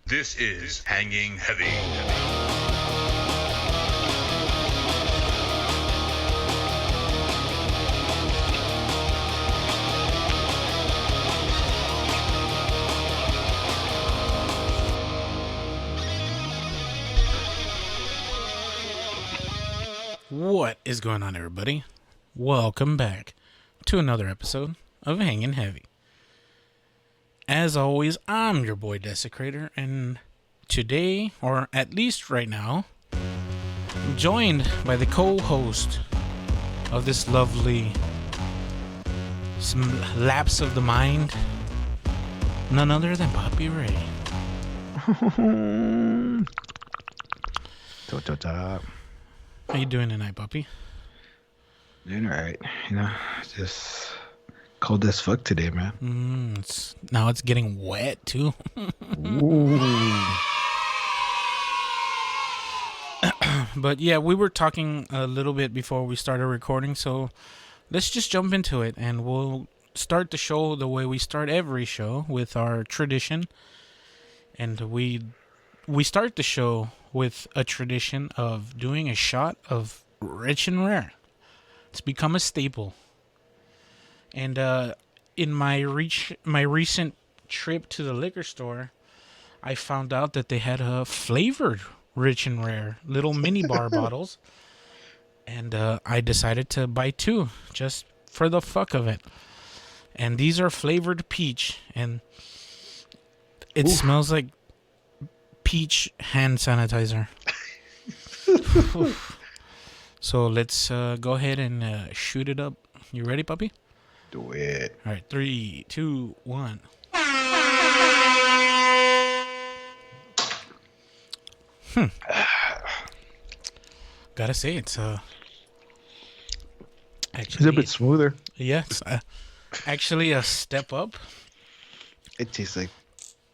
This is Hanging Heavy. What is going on, everybody? Welcome back to another episode of Hanging Heavy. As always, I'm your boy Desecrator, and today, or at least right now, I'm joined by the co-host of this lovely lapse of the mind, none other than Poppy Ray. How you doing tonight, Puppy? Doing alright, just cold as fuck today, man. Now it's getting wet too. But yeah, we were talking a little bit before we started recording, so let's just jump into it, and we'll start the show the way we start every show, with our tradition. And we start the show with a tradition of doing a shot of Rich and Rare. It's become a staple. And in my recent trip to the liquor store, I found out that they had a flavored Rich and Rare, little mini bar bottles. And I decided to buy two, just for the fuck of it. And these are flavored peach, and it smells like peach hand sanitizer. So let's go ahead and shoot it up. You ready, puppy? Do it. All right, 3, 2, 1. Gotta say, it's actually It's a bit smoother. Yeah, it's actually a step up. It tastes like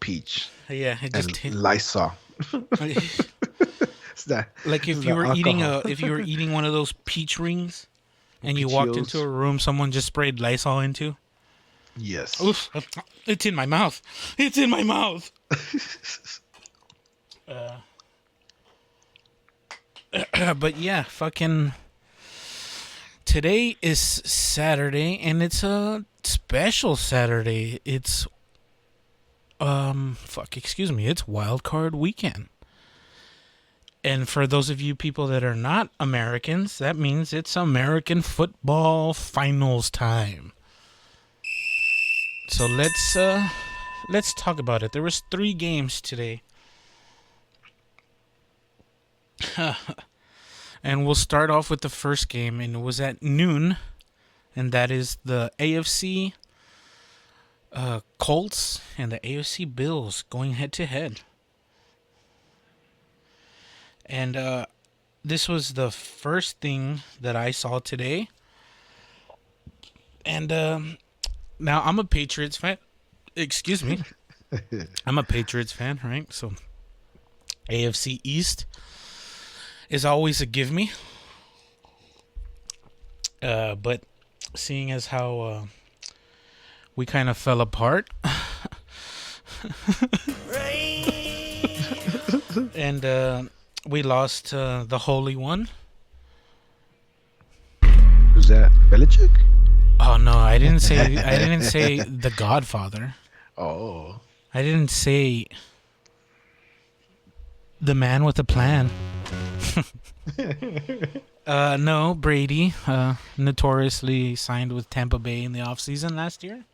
peach Yeah, it just and Lysol. It's that, like if it's you the were alcohol. eating one of those peach rings, and you walked into a room someone just sprayed Lysol into. Yes. Oof! It's in my mouth. It's in my mouth. But yeah, fucking. Today is Saturday, and it's a special Saturday. It's it's Wild Card Weekend. And for those of you people that are not Americans, that means it's American football finals time. So let's talk about it. There was 3 games today. And we'll start off with the first game, and it was at noon, and that is the AFC Colts and the AFC Bills going head to head. And this was the first thing that I saw today. And now I'm a Patriots fan. Excuse me. I'm a Patriots fan, right? So AFC East is always a give me. But seeing as how we kind of fell apart. And we lost the Holy One. Who's that? Belichick? Oh no, I didn't say the Godfather. Oh. I didn't say the man with a plan. No, Brady, notoriously signed with Tampa Bay in the offseason last year,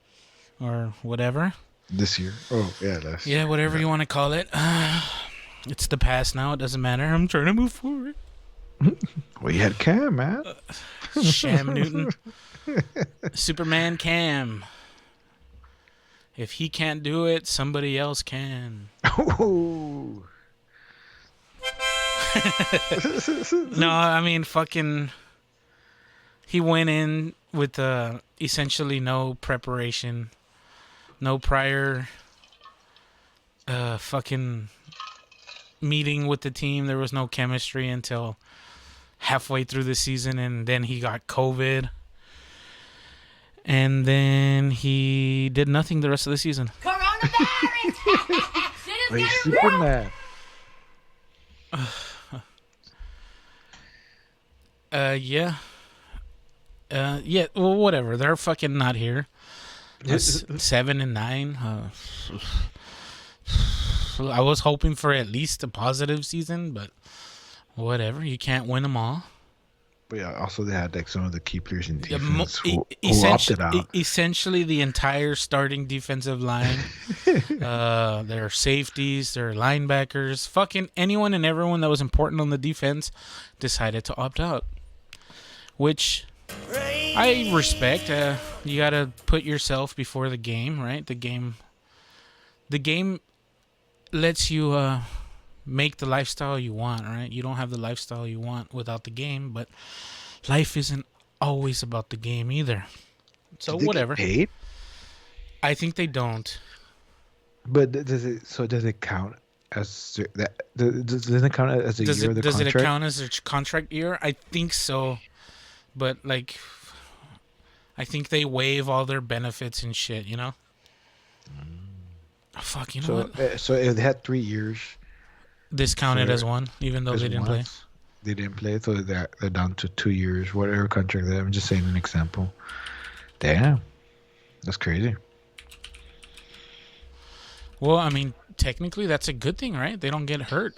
or whatever. This year? Oh, yeah. Yeah, whatever you want to call it. It's the past now. It doesn't matter. I'm trying to move forward. Well, you had Cam, man. Sham Newton. Superman Cam. If he can't do it, somebody else can. Oh. No, I mean, fucking... He went in with essentially no preparation. No prior fucking meeting with the team. There was no chemistry until halfway through the season, and then he got COVID. And then he did nothing the rest of the season. Coronavirus! Wait, Superman. Yeah. Yeah. Well, whatever. They're fucking not here. 7-9. I was hoping for at least a positive season, but whatever. You can't win them all. But yeah, also they had like some of the key players in Yeah, defense who opted out. Essentially, the entire starting defensive line, their safeties, their linebackers, fucking anyone and everyone that was important on the defense decided to opt out, which I respect. You gotta put yourself before the game, right? The game lets you make the lifestyle you want, right? You don't have the lifestyle you want without the game, but life isn't always about the game either. So Do they get whatever. paid? I think they don't. But does it count as that? Doesn't it count as a Does year of the it contract? count as a contract year? I think so, but like, I think they waive all their benefits and shit. You know. Fuck. You know what? So if they had 3 years, This counted for- as one, even though as they didn't play. once, they didn't play, so they're down to 2 years, whatever contract they have. I'm just saying an example. Damn, that's crazy. Well, I mean, technically that's a good thing, right? They don't get hurt.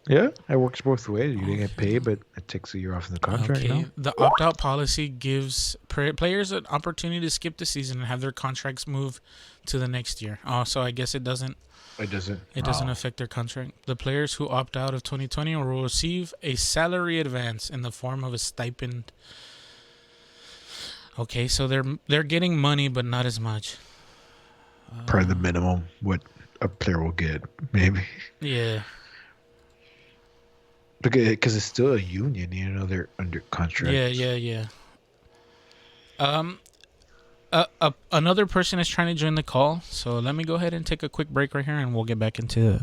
Yeah, it works both ways. You didn't get paid, but it takes a year off of the contract. Okay. No? The opt-out policy gives players an opportunity to skip the season and have their contracts move to the next year. Oh, so I guess it doesn't It doesn't. affect their contract. The players who opt out of 2020 will receive a salary advance in the form of a stipend. Okay, so they're getting money, but not as much. Probably the minimum what a player will get, maybe. Yeah. Because it's still a union, you know, they're under contract. Yeah. Another person is trying to join the call, so let me go ahead and take a quick break right here, and we'll get back into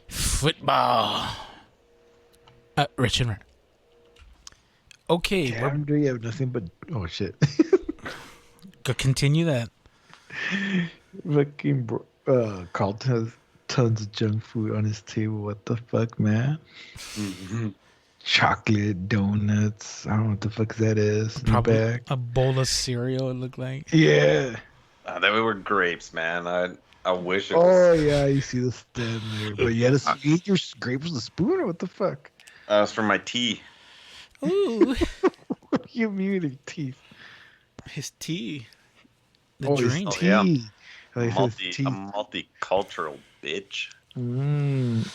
football. Rich and Rare. Okay, Andrew, you have nothing but shit. go continue that. Fucking Carlton has tons of junk food on his table. What the fuck, man? Chocolate, donuts. I don't know what the fuck that is. In the Probably bag. a bowl of cereal. It looked like. Yeah. They were grapes, man. I wish it was. Oh yeah, you see the stem there. But you had to eat your grapes with a spoon, or what the fuck? That was for my tea. Ooh, What do you mean with your teeth? his tea. The Oh, drink. it's Oh, yeah. tea. I like his A teeth. multicultural bitch.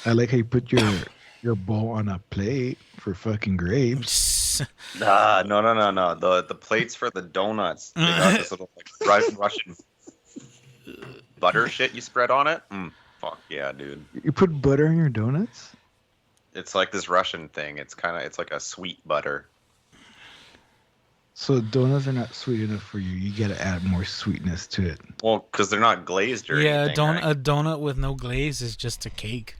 I like how you put your bowl on a plate for fucking grapes. Nah, no. The plates for the donuts. They got this little like Russian butter shit you spread on it. Fuck yeah, dude. You put butter on your donuts? It's like this Russian thing. It's like a sweet butter. So donuts are not sweet enough for you. You gotta add more sweetness to it. Well, because they're not glazed or Yeah, anything. right? a donut with no glaze is just a cake.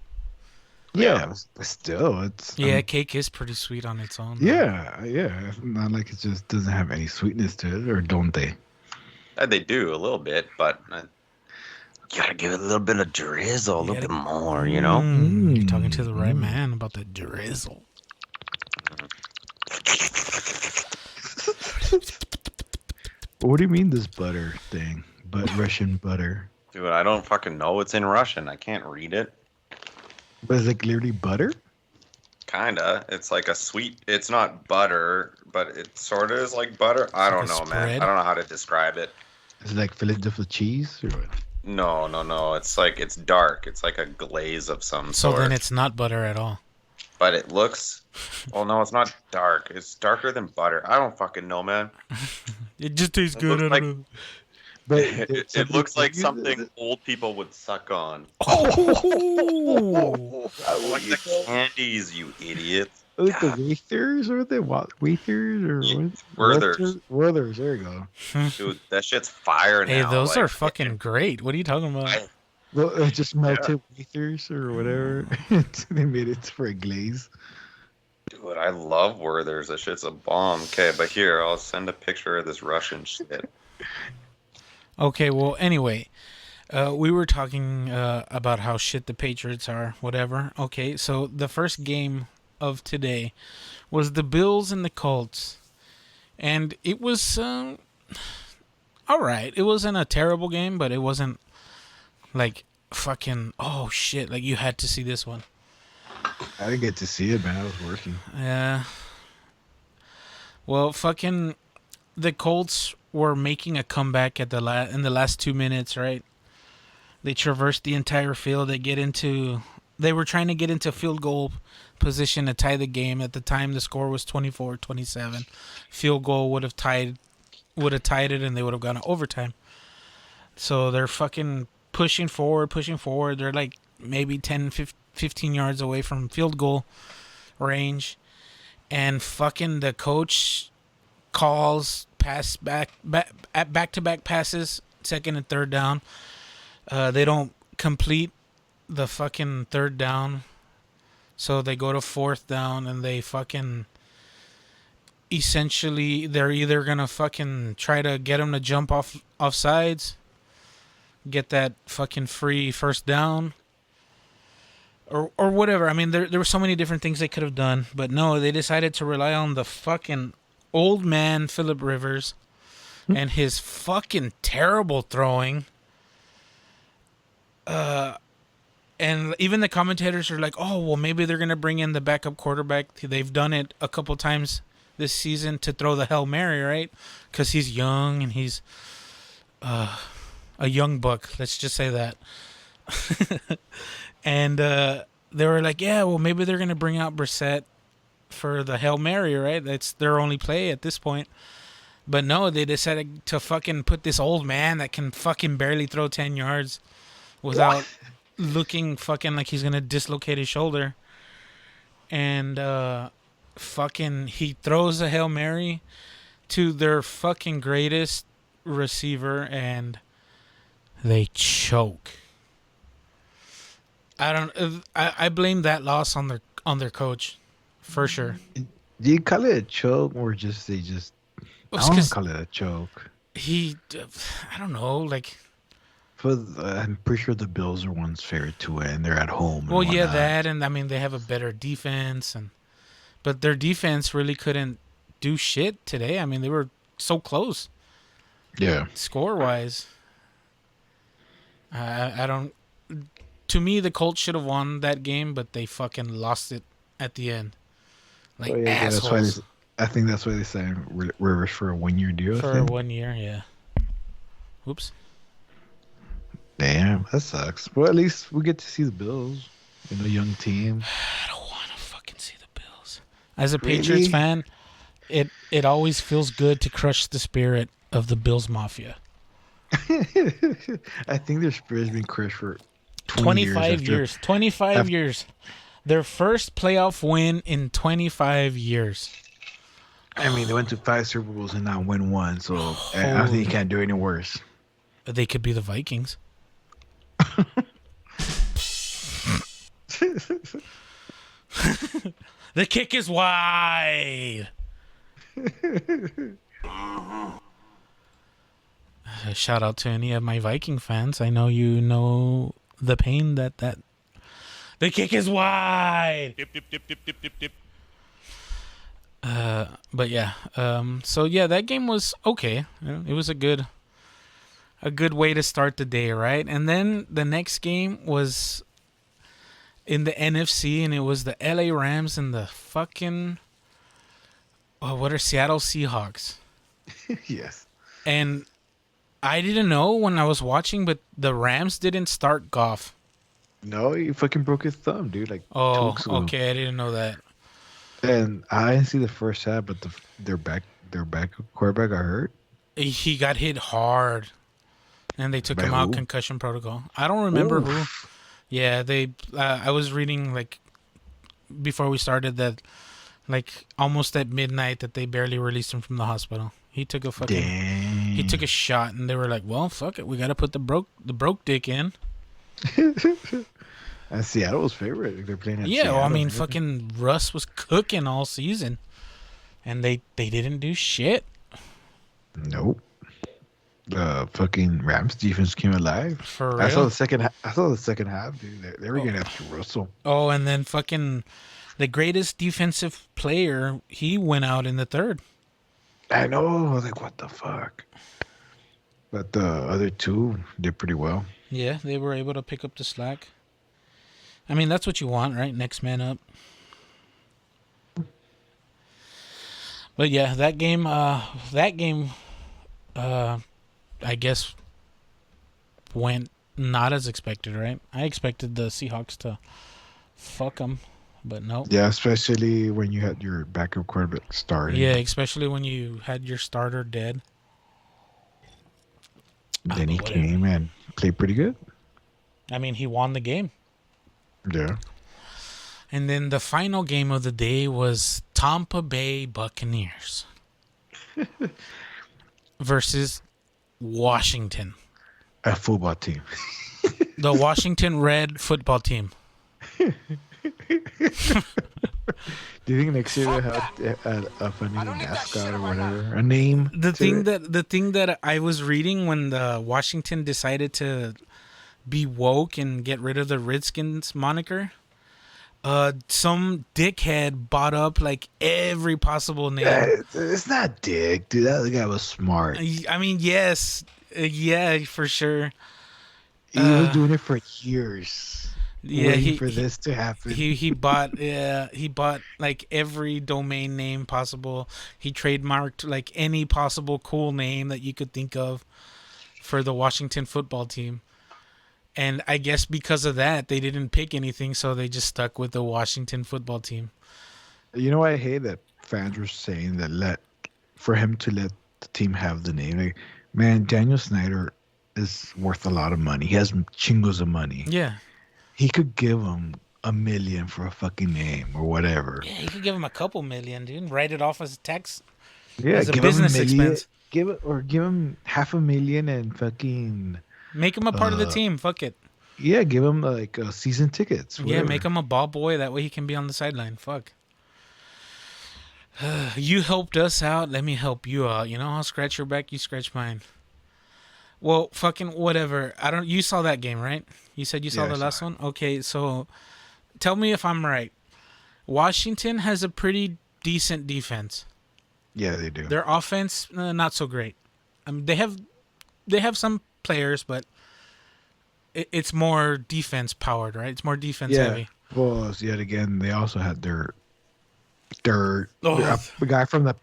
Yeah, but still, it's Yeah, cake is pretty sweet on its own. yeah. It's not like it just doesn't have any sweetness to it, or don't they? They do a little bit, but you gotta give it a little bit of drizzle, a little bit more, you know. You're talking to the right man about the drizzle. What do you mean this butter thing? But Russian butter. Dude, I don't fucking know. It's in Russian. I can't read it. But it's like literally butter? Kinda. It's like a sweet. It's not butter, but it sort of is like butter. I don't like a know, man. spread? I don't know how to describe it. Is it like Philadelphia cheese? Or what? No. It's like it's dark. It's like a glaze of some So sort. then it's not butter at all. But it looks. Well, no, it's not dark. It's darker than butter. I don't fucking know, man. It just tastes It good. looks I don't know. But It looks like something old people would suck on. Oh! Like the candies, you idiot. Like the Wafers or the what? Wafers or Yeah, what? Werthers. Werthers, there you go. Dude, that shit's fire now. Hey, those like, are fucking great. What are you talking about? I- Well, just melted Wafers or whatever. They made it for a glaze. Dude, I love Werther's. That shit's a bomb. Okay, but here, I'll send a picture of this Russian shit. Okay, well, anyway, We were talking about how shit the Patriots are, whatever. Okay, so the first game of today was the Bills and the Colts, and it was all right. It wasn't a terrible game, but it wasn't like fucking oh shit. Like you had to see this one. I didn't get to see it, man. I was working. Yeah. Well, fucking the Colts were making a comeback at in the last 2 minutes, right? They traversed the entire field. They were trying to get into field goal position to tie the game. At the time, the score was 24-27. Field goal would have tied it, and they would have gone to overtime. So they're fucking pushing forward. They're like maybe 10, 15 yards away from field goal range. And fucking the coach calls back-to-back passes, second and third down. They don't complete the fucking third down, so they go to fourth down, and they fucking essentially they're either gonna fucking try to get him to jump off sides, get that fucking free first down, or whatever. I mean, there were so many different things they could have done, but no, they decided to rely on the fucking old man Phillip Rivers and his fucking terrible throwing. And even the commentators are like, oh, well, maybe they're going to bring in the backup quarterback. They've done it a couple times this season to throw the Hail Mary, right? Because he's young and he's a young buck. Let's just say that. And they were like, yeah, well, maybe they're going to bring out Brissett for the Hail Mary, right? That's their only play at this point. But no, they decided to fucking put this old man that can fucking barely throw 10 yards without looking fucking like he's going to dislocate his shoulder. And fucking he throws a Hail Mary to their fucking greatest receiver, and they choke. I blame that loss on their coach, for sure. Do you call it a choke or just I don't call it a choke. I don't know, like. I'm pretty sure the Bills are one's favorite to win. They're at home. Well, yeah, that, and I mean they have a better defense, but their defense really couldn't do shit today. I mean they were so close. Yeah. Score wise, I don't. To me, the Colts should have won that game, but they fucking lost it at the end. Like assholes. I think that's why they signed Rivers for a 1 year deal. For 1 year, yeah. Oops. Damn, that sucks. Well, at least we get to see the Bills. Young team. I don't want to fucking see the Bills. As a Patriots fan, it always feels good to crush the spirit of the Bills Mafia. I think their spirit's been crushed for 25 years. 25 years. Their first playoff win in 25 years. I mean, they went to 5 Super Bowls and now win 1, so I don't think you can't do any worse. They could be the Vikings. The kick is wide. Shout out to any of my Viking fans. I know you know the pain that the kick is wide. Dip, dip, dip, dip, dip, dip, dip. But yeah. So yeah, that game was okay. It was a good way to start the day, right? And then the next game was in the NFC, and it was the LA Rams and the fucking Seattle Seahawks. Yes. And I didn't know when I was watching, but the Rams didn't start Goff. No, he fucking broke his thumb, dude. Like 2 weeks ago. Okay, I didn't know that. And I didn't see the first half, but their back quarterback got hurt. He got hit hard, and they took him out concussion protocol. I don't remember who. Yeah, they. I was reading like before we started that, like almost at midnight, that they barely released him from the hospital. He took a fucking. Dang. He took a shot, and they were like, "Well, fuck it, we got to put the broke dick in." And Seattle was favorite. They're playing at Yeah, Seattle. well, I mean, fucking Russ was cooking all season, and they didn't do shit. Nope. The fucking Rams defense came alive. For I saw real. the second. I saw the second half, dude. They were getting after Russell. Oh, and then fucking the greatest defensive player, he went out in the third. I know. I was like, what the fuck? But the other two did pretty well. Yeah, they were able to pick up the slack. I mean, that's what you want, right? Next man up. But yeah, that game, I guess went not as expected, right? I expected the Seahawks to fuck them, but no. Yeah, especially when you had your backup quarterback starting. Yeah, especially when you had your starter dead. Then he Whatever. came and played pretty good. I mean, he won the game. Yeah. And then the final game of the day was Tampa Bay Buccaneers versus Washington. A football team. The Washington Red football team. Do you think next year they'll have a funny mascot or whatever? A name? The to thing it? that I was reading when the Washington decided to be woke and get rid of the Redskins moniker, some dickhead bought up like every possible name. It's not Dick, dude. That guy was smart. I mean, yes, yeah, for sure. He was doing it for years. Yeah, waiting for this to happen. He bought like every domain name possible. He trademarked like any possible cool name that you could think of for the Washington football team. And I guess because of that, they didn't pick anything, so they just stuck with the Washington football team. You know, I hate that fans were saying that for him to let the team have the name. Like, man, Daniel Snyder is worth a lot of money. He has chingos of money. Yeah. He could give him $1 million for a fucking name or whatever. Yeah, you could give him a couple million, dude. Write it off as a tax. Yeah, as a give business him $1 million, expense. give him $500,000 and fucking Make him a part of the team. Fuck it. yeah, give him like season tickets. Yeah, Whatever. make him a ball boy. That way he can be on the sideline. Fuck. You helped us out. Let me help you out. You know, I'll scratch your back. You scratch mine. Well, fucking whatever. You saw that game, right? You said you saw Yeah, I the saw last it. one? Okay, so tell me if I'm right. Washington has a pretty decent defense. Yeah, they do. Their offense, not so great. They have some players, but it's more defense powered, right? It's more defense heavy. Well, yet again, they also had their Oh. a guy from a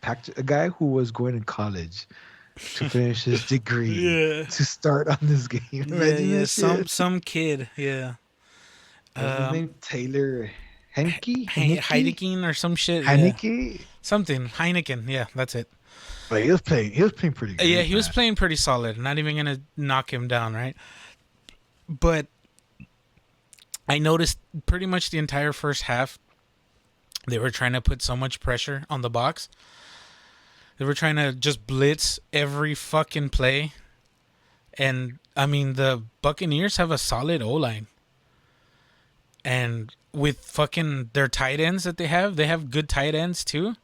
guy who was going to college to finish his degree Yeah. to start on this game. Imagine Yeah, that shit. some kid, yeah. What's his name? Taylor Henke? Heineken or some shit. Yeah. Heineke? Something. Heineken, yeah, that's it. But he was playing pretty good. Yeah, he was man. playing pretty solid. Not even gonna knock him down, right? But I noticed pretty much the entire first half, they were trying to put so much pressure on the box. They were trying to just blitz every fucking play. And, I mean, the Buccaneers have a solid O-line. And with fucking their tight ends that they have good tight ends too.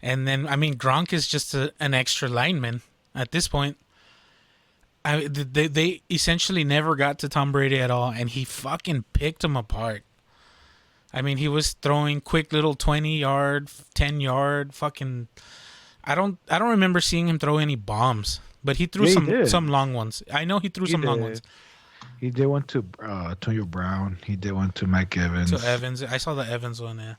And then, I mean, Gronk is just an extra lineman at this point. They essentially never got to Tom Brady at all, and he fucking picked him apart. I mean, he was throwing quick little 20-yard, 10-yard fucking. I don't remember seeing him throw any bombs, but he threw Yeah, he did. some long ones. I know he threw some long ones He did one to Antonio Brown. He did one to Mike Evans. to Evans. I saw the Evans one, yeah.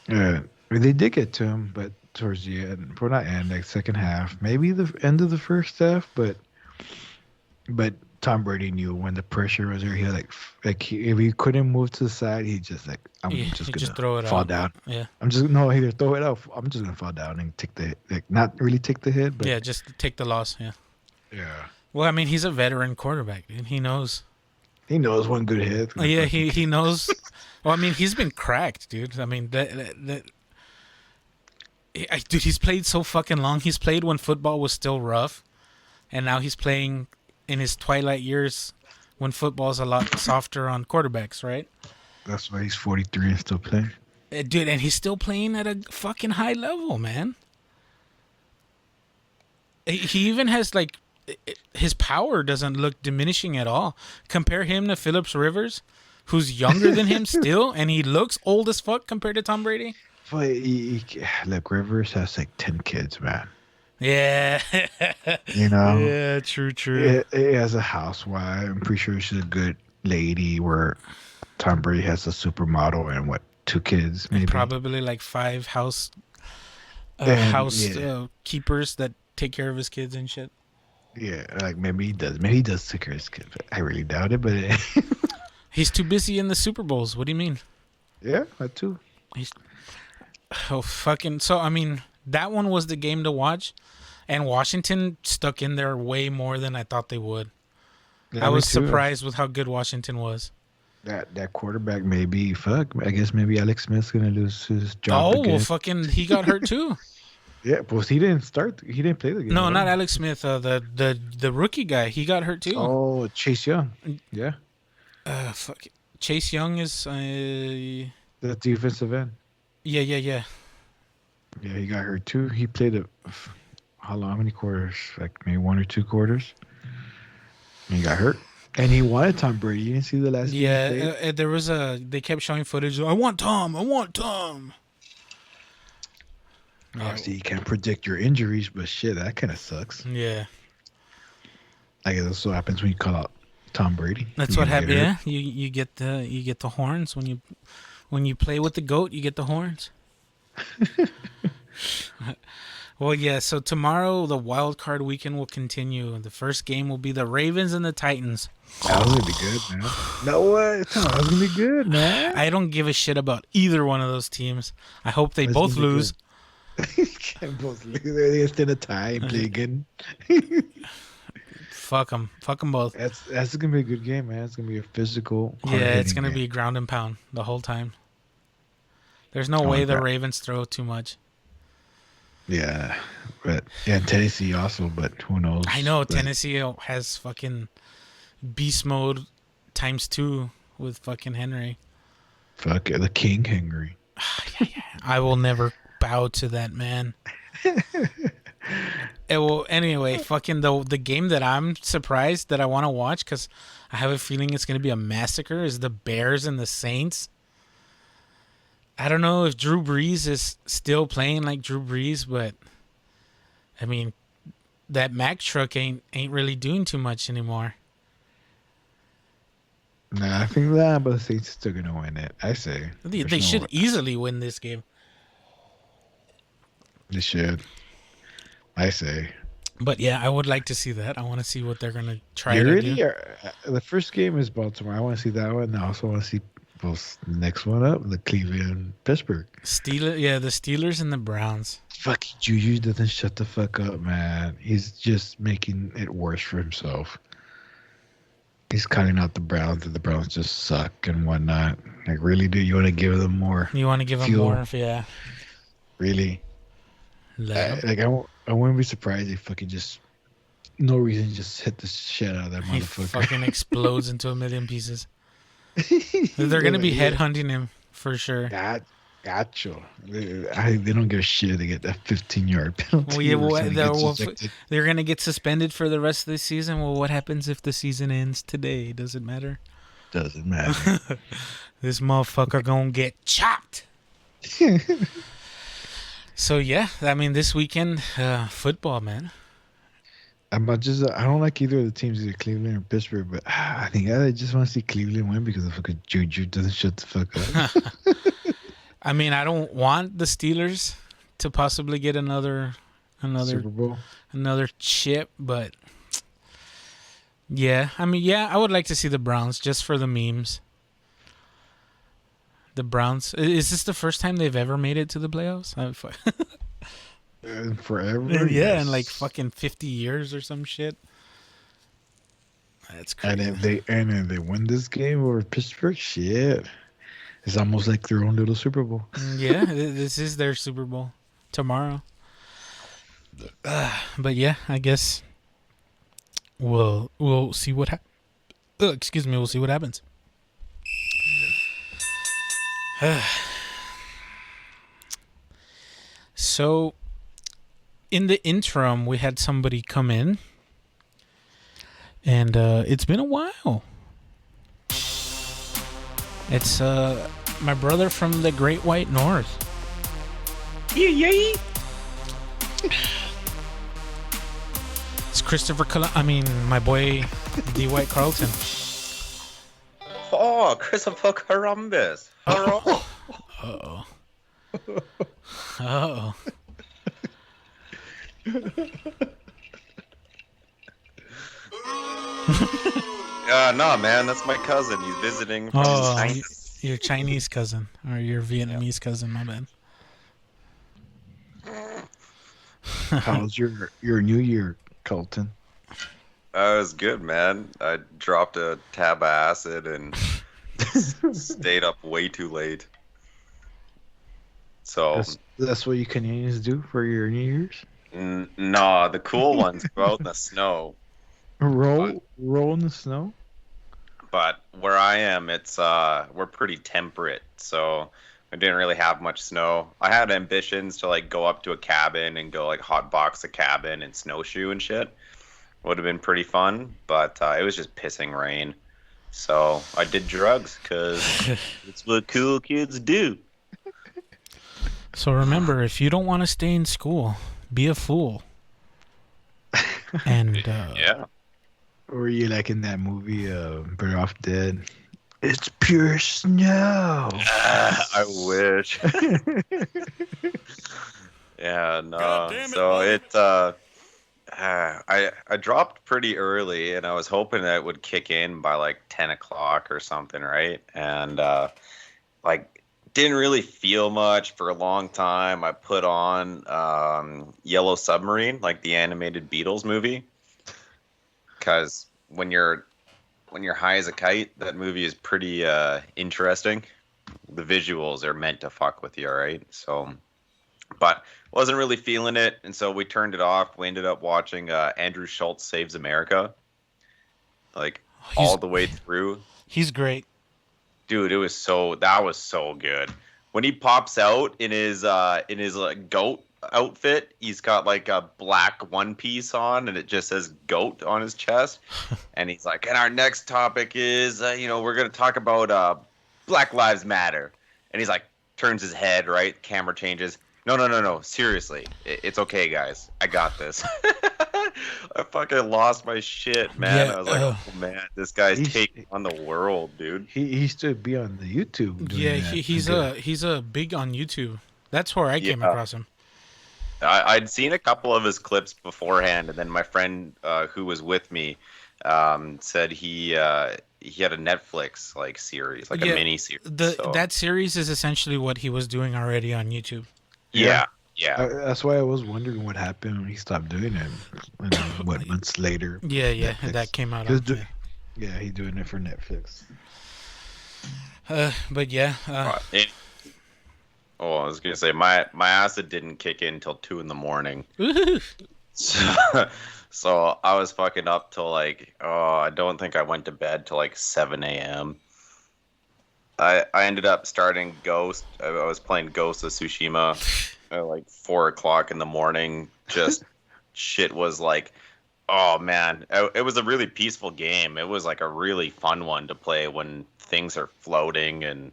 Yeah, they did get to him, but towards the end, well, not end, like second half, maybe the end of the first half, but Tom Brady knew when the pressure was there. He had if he couldn't move to the side, he just I'm Yeah, just he gonna just throw it fall out. down. Yeah, Either throw it out. I'm just gonna fall down and take the not really take the hit, but yeah, just take the loss. Yeah. yeah. Well, I mean, he's a veteran quarterback, dude. He knows. He knows one good hit. Yeah, he knows. Well, I mean, he's been cracked, dude. I mean, dude, he's played so fucking long. He's played when football was still rough, and now he's playing in his twilight years when football's a lot softer on quarterbacks, right? That's why he's 43 and still playing. Dude, and he's still playing at a fucking high level, man. He even has like his power doesn't look diminishing at all. Compare him to Phillips Rivers, who's younger than him still, and he looks old as fuck compared to Tom Brady. But look, Rivers has like 10 kids, man. Yeah. You know? Yeah, true. He has a housewife. I'm pretty sure she's a good lady. Where Tom Brady has a supermodel and 2 kids, maybe. Probably like 5 house keepers that take care of his kids and shit. Yeah, like maybe he does. Maybe he does take care of his kids. But I really doubt it. But He's too busy in the Super Bowls. What do you mean? yeah, that too. So I mean, that one was the game to watch, and Washington stuck in there way more than I thought they would. Yeah, I was me too. surprised with how good Washington was. That quarterback maybe I guess maybe Alex Smith's gonna lose his job Oh, again. well, he got hurt too. Yeah, but he didn't start. He didn't play the game. No, at not all. Alex Smith. The rookie guy. He got hurt too. Oh, Chase Young. Yeah, Fuck. Chase Young is. the defensive end. Yeah. Yeah, he got hurt too. He played how many quarters? Like maybe 1 or 2 quarters. And he got hurt. And he wanted Tom Brady. You didn't see the last game he played? Yeah, there was they kept showing footage. I want Tom. Obviously, you can't predict your injuries, but shit, that kind of sucks. Yeah, I guess that's what happens when you call out Tom Brady. that's You're what gonna happened. get Yeah, you get the horns when you play with the goat. You get the horns. Well, yeah. So tomorrow, the wild card weekend will continue. The first game will be the Ravens and the Titans. hurt. That was gonna be good, man. No way, that was gonna be good, man. I don't give a shit about either one of those teams. I hope they That's both gonna be lose. Can't both lose. They stand a tie and play again. Fuck them both. That's gonna be a good game, man. It's gonna be a physical. Yeah, it's hard-hitting gonna game. be ground and pound the whole time. There's no I way like the that. Ravens throw too much. Yeah, but and Tennessee also, but who knows? I know But Tennessee has fucking beast mode ×2 with fucking Henry. Fuck it, the King Henry. I will never bow to that man. Anyway, fucking the game that I'm surprised that I want to watch because I have a feeling it's gonna be a massacre is the Bears and the Saints. I don't know if Drew Brees is still playing like Drew Brees, but I mean, that Mack truck ain't really doing too much anymore. Nah, I think that, but the Saints are still gonna win it. I say They should easily win this game. They should. I say. But yeah, I would like to see that. I want to see what they're gonna try You to really do. are, the first game is Baltimore. I want to see that one. I also want to see both the next one up, the Cleveland Pittsburgh. The Steelers and the Browns. Fuck, Juju doesn't shut the fuck up, man. He's just making it worse for himself. He's calling out the Browns, and the Browns just suck and whatnot. Like, really, dude? You want to give them more? You want to give them Fuel. more? Yeah. Really? Let 'em. I wouldn't be surprised if fucking just no reason just hit the shit out of that He motherfucker. fucking explodes into a million pieces. They're gonna be headhunting him for sure. Gotcha. They don't give a shit. They get that 15-yard penalty. Well, yeah, or well, something gets ejected. they're gonna get suspended for the rest of the season. Well, what happens if the season ends today? Does it matter? Doesn't matter. This motherfucker gonna get chopped. So yeah, I mean, this weekend, football, man. I don't like either of the teams, either Cleveland or Pittsburgh, but I think I just want to see Cleveland win because the fucking Juju doesn't shut the fuck up. I mean, I don't want the Steelers to possibly get another Super Bowl. another chip, but yeah, I mean, yeah, I would like to see the Browns just for the memes. The Browns. Is this the first time they've ever made it to the playoffs? Forever. Yeah, yes. in like fucking 50 years or some shit. That's crazy. And if they win this game over Pittsburgh, shit, it's almost like their own little Super Bowl. Yeah, this is their Super Bowl tomorrow. But yeah, I guess we'll see what excuse me, we'll see what happens. So in the interim, we had somebody come in And it's been a while. It's my brother from the Great White North. Yay! It's Christopher my boy D. White Carlton. Oh, Christopher Columbus. Hello. Uh-oh. Uh-oh. No, man, that's my cousin. He's visiting from China. Your Chinese cousin or your Vietnamese cousin, my bad. How's your New Year, Colton? It was good, man. I dropped a tab of acid and stayed up way too late. So That's what you Canadians do for your New Year's? nah, the cool ones go out in the snow. Roll in the snow? But where I am, it's we're pretty temperate, so I didn't really have much snow. I had ambitions to like go up to a cabin and go like hot box a cabin and snowshoe and shit. Would have been pretty fun, but it was just pissing rain. So I did drugs because it's what cool kids do. So remember, if you don't want to stay in school, be a fool. And Yeah. Or you like in that movie, Better Off Dead? It's pure snow. I wish. Yeah, no. So I dropped pretty early, and I was hoping that it would kick in by like 10 o'clock or something, right? And like didn't really feel much for a long time. I put on Yellow Submarine, like the animated Beatles movie, because when you're high as a kite, that movie is pretty interesting. The visuals are meant to fuck with you, all right? So, but wasn't really feeling it, and so we turned it off. We ended up watching Andrew Schultz Saves America, like all the way through. he's great. Dude, that was so good. When he pops out in his like goat outfit, he's got like a black one piece on, and it just says "goat" on his chest. And he's like, "And our next topic is, we're gonna talk about Black Lives Matter." And he's like, turns his head, right? Camera changes. No. Seriously, it's okay, guys. I got this. I fucking lost my shit, man. Yeah, I was like, oh man, this guy's taking on the world, dude. He used to be on the YouTube. Doing Yeah, that. he's a big on YouTube. That's where I came across him. I'd seen a couple of his clips beforehand, and then my friend who was with me said he had a Netflix like series, like a mini series. That series is essentially what he was doing already on YouTube. Yeah. That's why I was wondering what happened when he stopped doing it. And what months later? Yeah, that came out. Yeah, he's doing it for Netflix. But yeah. I was gonna say my acid didn't kick in until 2 a.m. So I was fucking up till like I don't think I went to bed till like 7 a.m. I ended up starting Ghost. I was playing Ghost of Tsushima at like 4 o'clock in the morning. Just shit was like, oh man, it was a really peaceful game. It was like a really fun one to play when things are floating and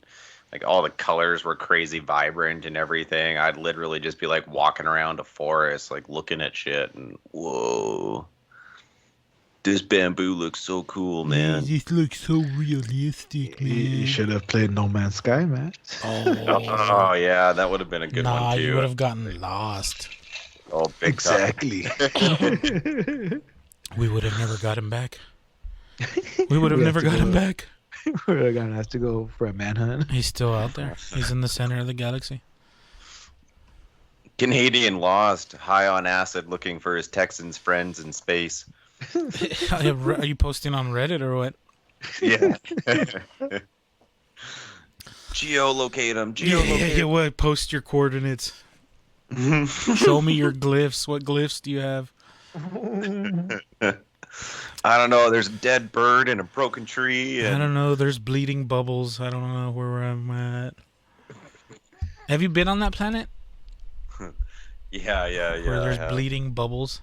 like all the colors were crazy vibrant and everything. I'd literally just be like walking around a forest, like looking at shit and whoa. This bamboo looks so cool, man. This looks so realistic, man. You should have played No Man's Sky, man. Oh yeah, that would have been a good one too. You would have gotten lost. Oh, big Exactly. We would have never got him back. We would have never got him back. We're gonna have to go for a manhunt. He's still out there. He's in the center of the galaxy. Canadian lost, high on acid, looking for his Texans friends in space. Are you posting on Reddit or what? Yeah. Geolocate him. Yeah. What? Post your coordinates. Show me your glyphs. What glyphs do you have? I don't know. There's a dead bird and a broken tree. I don't know. There's bleeding bubbles. I don't know where I'm at. Have you been on that planet? Yeah. Where there's bleeding bubbles.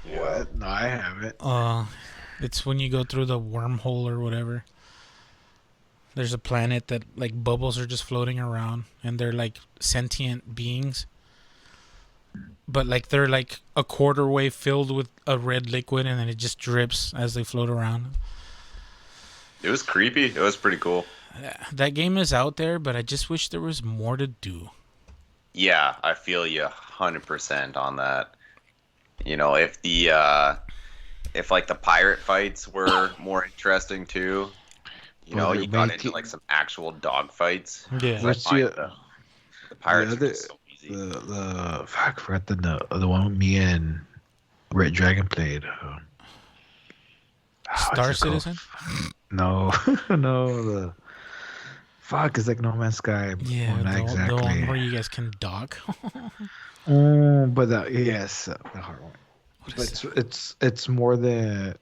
What? No, I haven't. It's when you go through the wormhole or whatever. There's a planet that like bubbles are just floating around, and they're like sentient beings. But like they're like a quarter way filled with a red liquid, and then it just drips as they float around. It was creepy. It was pretty cool. That game is out there, but I just wish there was more to do. Yeah, I feel you 100% on that. You know, if like the pirate fights were more interesting too, you know, you got into like some actual dog fights. Yeah. What's The pirates are other- just so easy. the fuck, I forgot the one with me and Red Dragon played. what's Star it called? Citizen? No, no. The fuck is like No Man's Sky. Yeah, Well, not the exactly. one where you guys can dock. But yes, the hard one. What But is it? it's more that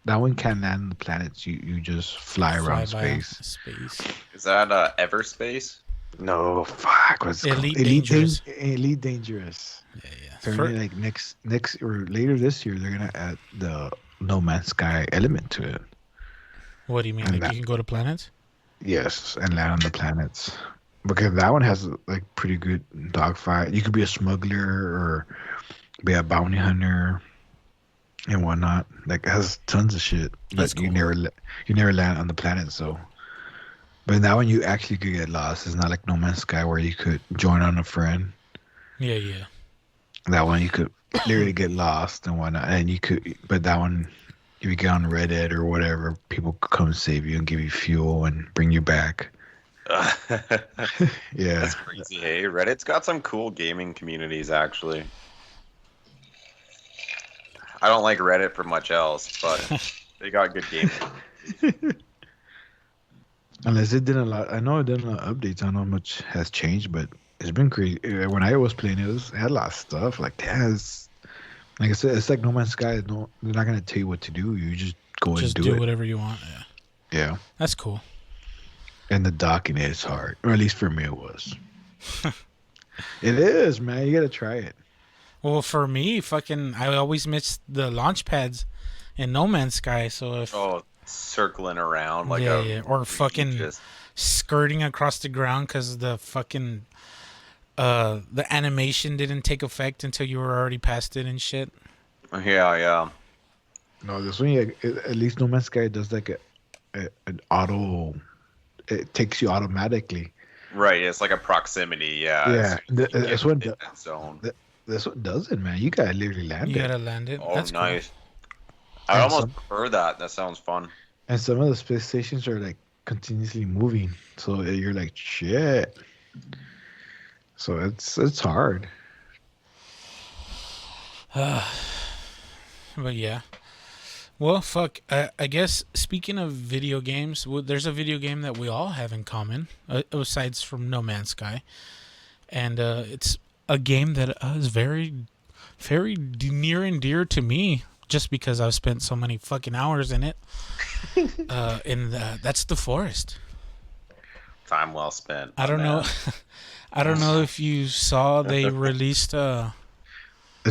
one can't land on the planets. You just fly around Fly by space. Is that Everspace? No, fuck. What's it called? Elite Dangerous. Elite Dangerous. Yeah. Apparently, like next or later this year, they're gonna add the No Man's Sky element to it. What do you mean? And Like that- you can go to planets? Yes, and land on the planets. Because that one has like pretty good dogfight. You could be a smuggler or be a bounty hunter and whatnot. Like it has tons of shit. That's But you cool. never land on the planet. So, but in that one you actually could get lost. It's not like No Man's Sky where you could join on a friend. Yeah. That one you could literally get lost and whatnot. And you could, but that one, if you get on Reddit or whatever, people could come save you and give you fuel and bring you back. Yeah. That's crazy. Hey, Reddit's got some cool gaming communities actually. I don't like Reddit for much else, but they got good gaming. Unless it did a lot. I know it did a lot of updates. I don't know how much has changed, but it's been crazy. When I was playing, it had a lot of stuff. Like, like I said, it's like No Man's Sky. No, they're not gonna tell you what to do. You just go Just and do do it. whatever you want. Yeah. Yeah. That's cool. And the docking is hard, or at least for me, it was. It is, man. You gotta try it. Well, for me, I always miss the launch pads in No Man's Sky. So if Oh, circling around like Yeah, or fucking just skirting across the ground because the fucking the animation didn't take effect until you were already past it and shit. yeah. No, this one, at least No Man's Sky does like an auto. It takes you automatically. Right, it's like a proximity. Yeah. Yeah, this one. in that zone. This one doesn't, man. You gotta literally land You it. gotta land it. Oh, That's cool. nice. I And almost some- prefer that. That sounds fun. And some of the space stations are like continuously moving, so you're like shit. So it's hard. But yeah. Well, fuck. I guess speaking of video games, there's a video game that we all have in common, aside from No Man's Sky, and it's a game that is very, very near and dear to me, just because I've spent so many fucking hours in it. And that's The Forest. Time well spent. I don't know. I don't know if you saw they released The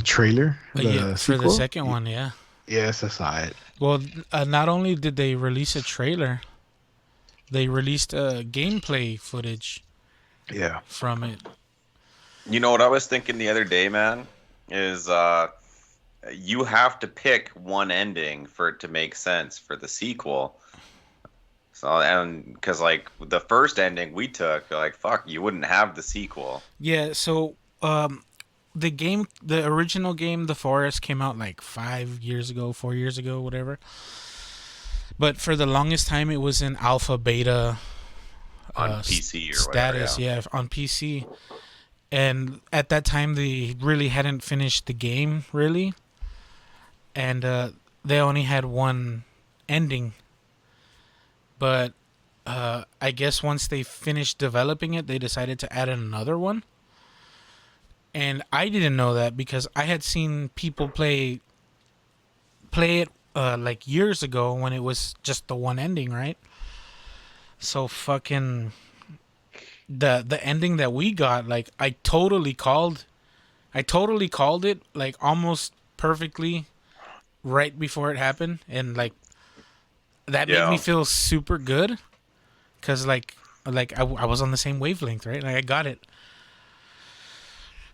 trailer for the sequel? second one. Yeah. Yes, I saw it. Well, not only did they release a trailer, they released gameplay footage Yeah. from it. You know what I was thinking the other day, man? Is you have to pick one ending for it to make sense for the sequel. So, and because like the first ending we took, like fuck, you wouldn't have the sequel. Yeah, so the original game, The Forest, came out like 5 years ago, 4 years ago, whatever. But for the longest time, it was in alpha, beta On PC or status. whatever, Yeah, on PC. And at that time, they really hadn't finished the game, really. And they only had one ending. But I guess once they finished developing it, they decided to add another one. And I didn't know that because I had seen people play it like years ago when it was just the one ending, right? So fucking the ending that we got, like I totally called it like almost perfectly right before it happened, and like that made me feel super good, cause like I was on the same wavelength, right? Like I got it.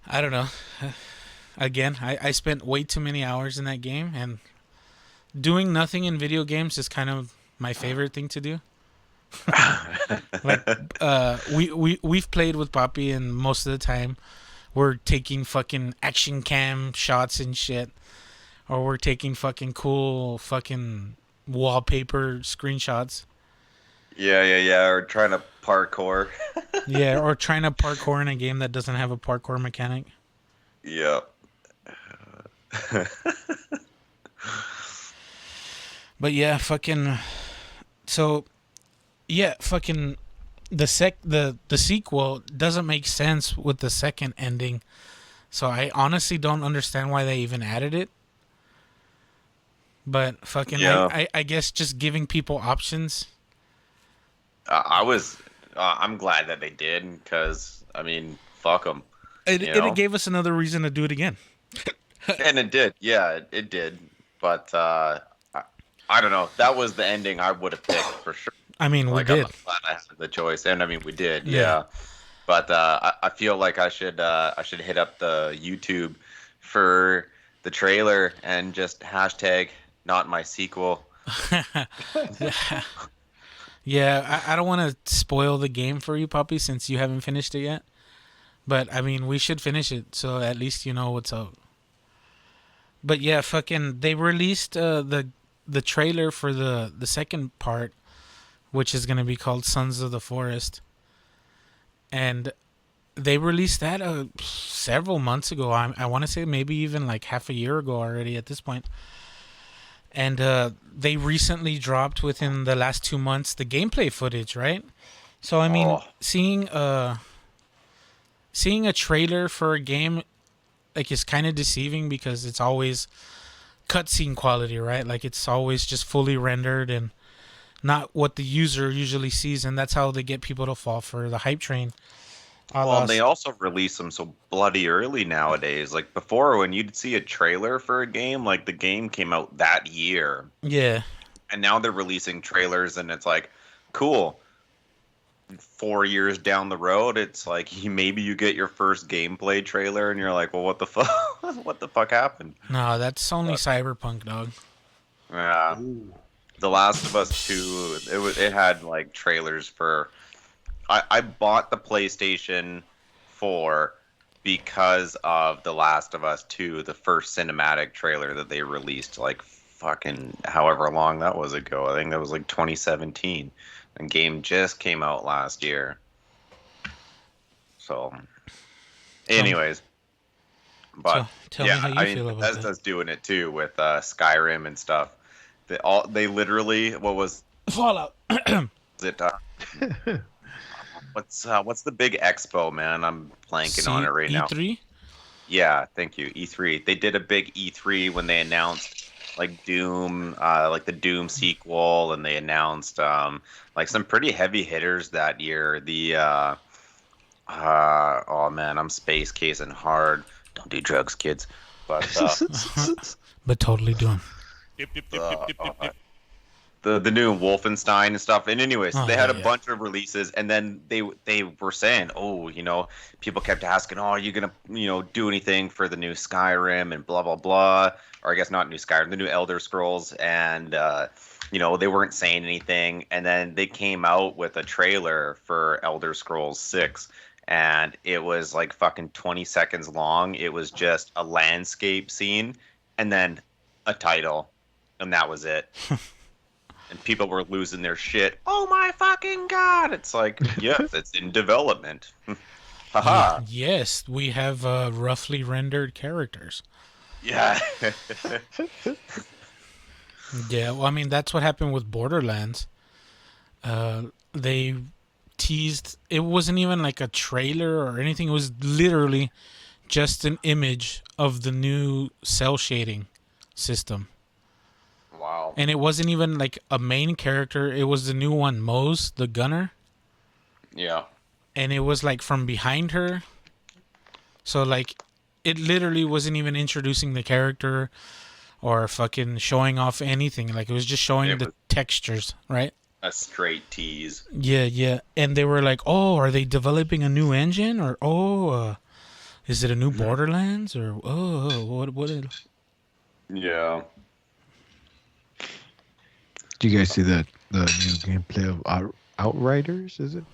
I don't know. Again, I spent way too many hours in that game, and doing nothing in video games is kind of my favorite thing to do. Like we've played with Poppy, and most of the time we're taking fucking action cam shots and shit, or we're taking fucking cool fucking wallpaper screenshots. Yeah. Or trying to parkour. Yeah, or trying to parkour in a game that doesn't have a parkour mechanic. Yeah. But yeah, fucking. So, yeah, fucking. The sequel doesn't make sense with the second ending, so I honestly don't understand why they even added it. But fucking, I guess just giving people options. I'm glad that they did, because I mean, fuck them. It gave us another reason to do it again. And it did, yeah, it did. But I don't know. That was the ending I would have picked for sure. I mean, like, we did. I'm glad I had the choice, and I mean, we did, Yeah. But I feel like I should hit up the YouTube for the trailer and just hashtag not my sequel. Yeah, I don't want to spoil the game for you, Poppy, since you haven't finished it yet. But I mean, we should finish it, so at least you know what's up. But yeah, fucking, they released the trailer for the second part, which is gonna be called Sons of the Forest, and they released that several months ago. I want to say maybe even like half a year ago already at this point. And they recently dropped within the last 2 months the gameplay footage, right? So I mean, seeing a trailer for a game like is kind of deceiving, because it's always cutscene quality, right? Like it's always just fully rendered and not what the user usually sees, and that's how they get people to fall for the hype train. Well, and they also release them so bloody early nowadays. Like before, when you'd see a trailer for a game, like the game came out that year. Yeah. And now they're releasing trailers, and it's like, cool. 4 years down the road, it's like maybe you get your first gameplay trailer, and you're like, well, what the fuck? What the fuck happened? No, that's only Cyberpunk, dog. Yeah. The Last of Us 2, it had like trailers for. I bought the PlayStation 4 because of The Last of Us 2, the first cinematic trailer that they released like fucking however long that was ago. I think that was like 2017. And game just came out last year. So, anyways. But tell me how you feel about that. Bethesda's doing it too with Skyrim and stuff. They literally, what was Fallout? it? What's the big expo, man? I'm blanking on it right now. E3? Yeah, thank you. E3. They did a big E3 when they announced like Doom, like the Doom sequel, and they announced like some pretty heavy hitters that year. The oh man, I'm space casing hard. Don't do drugs, kids. But but totally doing. The new Wolfenstein and stuff. And anyways, they had a bunch of releases, and then they were saying, oh, people kept asking, oh, are you gonna do anything for the new Skyrim and blah blah blah, or I guess not new Skyrim, the new Elder Scrolls, and they weren't saying anything, and then they came out with a trailer for Elder Scrolls 6, and it was like fucking 20 seconds long. It was just a landscape scene and then a title, and that was it. And people were losing their shit. Oh my fucking god! It's like, yes, it's in development. Haha. Yes, we have roughly rendered characters. Yeah. Yeah, well, I mean, that's what happened with Borderlands. They teased. It wasn't even like a trailer or anything. It was literally just an image of the new cell shading system. Wow. And it wasn't even like a main character. It was the new one, Mose, the gunner. Yeah. And it was like from behind her. So like it literally wasn't even introducing the character or fucking showing off anything. Like, it was just showing It the was- textures, right? A straight tease. Yeah. And they were like, oh, are they developing a new engine? Or, is it a new Borderlands? Or, what? Yeah. Do you guys see the new gameplay of Outriders? Is it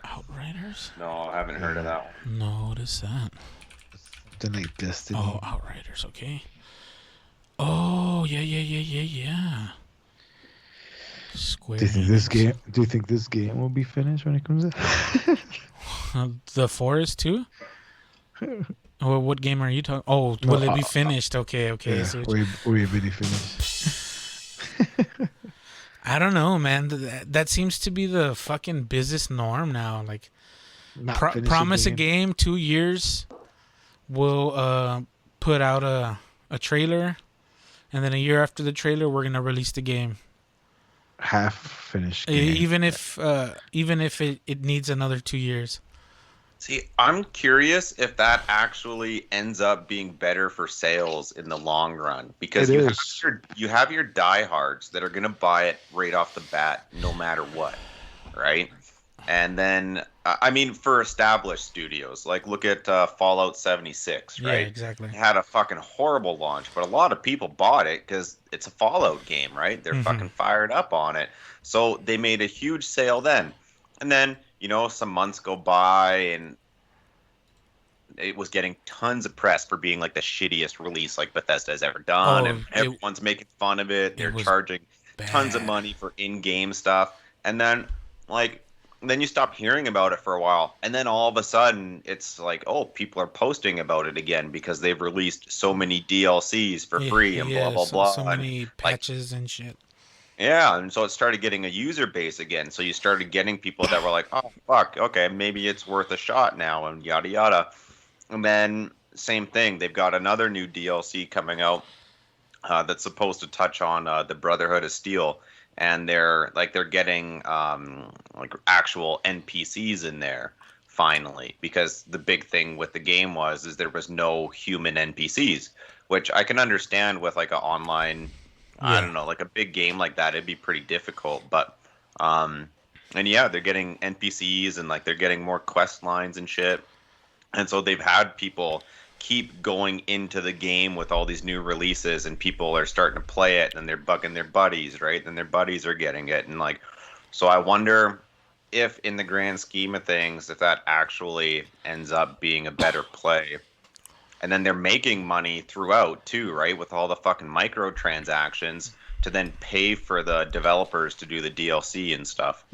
Outriders? No, I haven't heard of that one. No, what is that? something like Destiny? Oh, Outriders, okay. Oh, yeah. Square Do you think this Enix. game? Do you think this game will be finished when it comes out? The Forest too? Well, what game are you talking? Oh, will it be finished? Okay. Yeah, So we already finished. I don't know, man. That seems to be the fucking business norm now. Like, Not finish promise a game 2 years, we'll put out a trailer, and then a year after the trailer, we're gonna release the game. half finished game. Even if it needs another 2 years. See, I'm curious if that actually ends up being better for sales in the long run, because It you is. you have your diehards that are going to buy it right off the bat, no matter what, right? And then, I mean, for established studios, like look at Fallout 76, Yeah, right? exactly. It had a fucking horrible launch, but a lot of people bought it because it's a Fallout game, right? They're Mhm. fucking fired up on it. So they made a huge sale then. And then, some months go by and it was getting tons of press for being like the shittiest release like Bethesda has ever done. Oh, And everyone's making fun of it. They're was charging tons of bad. money for in-game stuff. And then, then you stop hearing about it for a while, and then all of a sudden it's like, oh, people are posting about it again because they've released so many DLCs for free and blah blah blah. So And, many patches and shit. yeah, and so it started getting a user base again. So you started getting people that were like, oh fuck, okay, maybe it's worth a shot now, and yada yada. And then same thing, they've got another new DLC coming out that's supposed to touch on the Brotherhood of Steel, and they're getting like actual NPCs in there finally, because the big thing with the game is there was no human NPCs, which I can understand with like an online, I Yeah. don't know, like a big game like that, it'd be pretty difficult. But and yeah, they're getting NPCs and like they're getting more quest lines and shit, and so they've had people keep going into the game with all these new releases, and people are starting to play it, and they're bugging their buddies, right? And their buddies are getting it, and like, so I wonder if in the grand scheme of things, if that actually ends up being a better play. And then they're making money throughout too, right? With all the fucking microtransactions to then pay for the developers to do the DLC and stuff.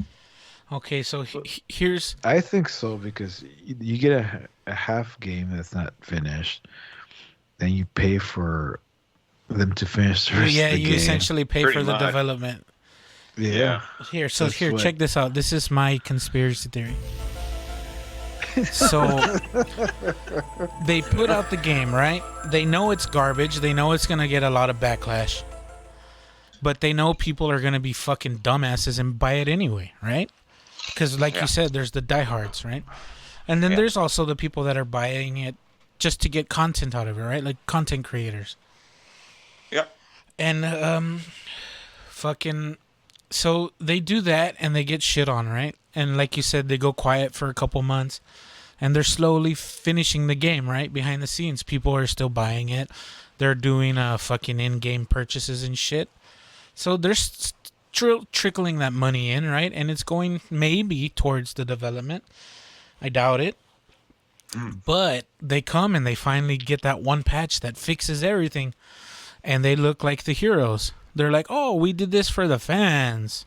Okay, so here's I think so, because you get a half game that's not finished, then you pay for them to finish the rest yeah, of the you game. essentially pay Pretty for the much. development. Yeah. Here, so That's here, what- check this out. This is my conspiracy theory. So they put out the game, right? They know it's garbage. They know it's gonna get a lot of backlash. But they know people are gonna be fucking dumbasses and buy it anyway, right? Because, like Yeah. you said, there's the diehards, right? And then Yeah. there's also the people that are buying it just to get content out of it, right? Like content creators. Yep. And fucking, so they do that and they get shit on, right? And like you said, they go quiet for a couple months, and they're slowly finishing the game, right? Behind the scenes, people are still buying it. They're doing fucking in-game purchases and shit. So they're trickling that money in, right? And it's going maybe towards the development. I doubt it. But they come and they finally get that one patch that fixes everything, and they look like the heroes. They're like, oh, we did this for the fans.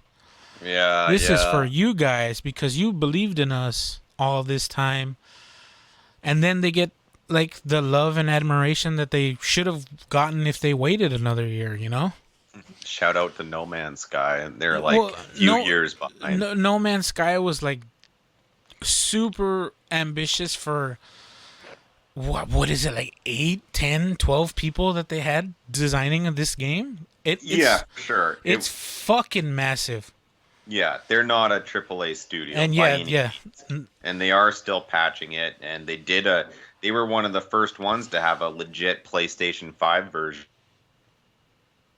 Yeah. This is for you guys because you believed in us all this time. And then they get like the love and admiration that they should have gotten if they waited another year, you know? Shout out to No Man's Sky, and they're like Well, a few no- years behind. No Man's Sky was like super ambitious for what is it, like 8, 10, 12 people that they had designing this game? Yeah, sure. It's fucking massive. Yeah, they're not a AAA studio. And by yeah, any yeah. means. And they are still patching it, and they were one of the first ones to have a legit PlayStation 5 version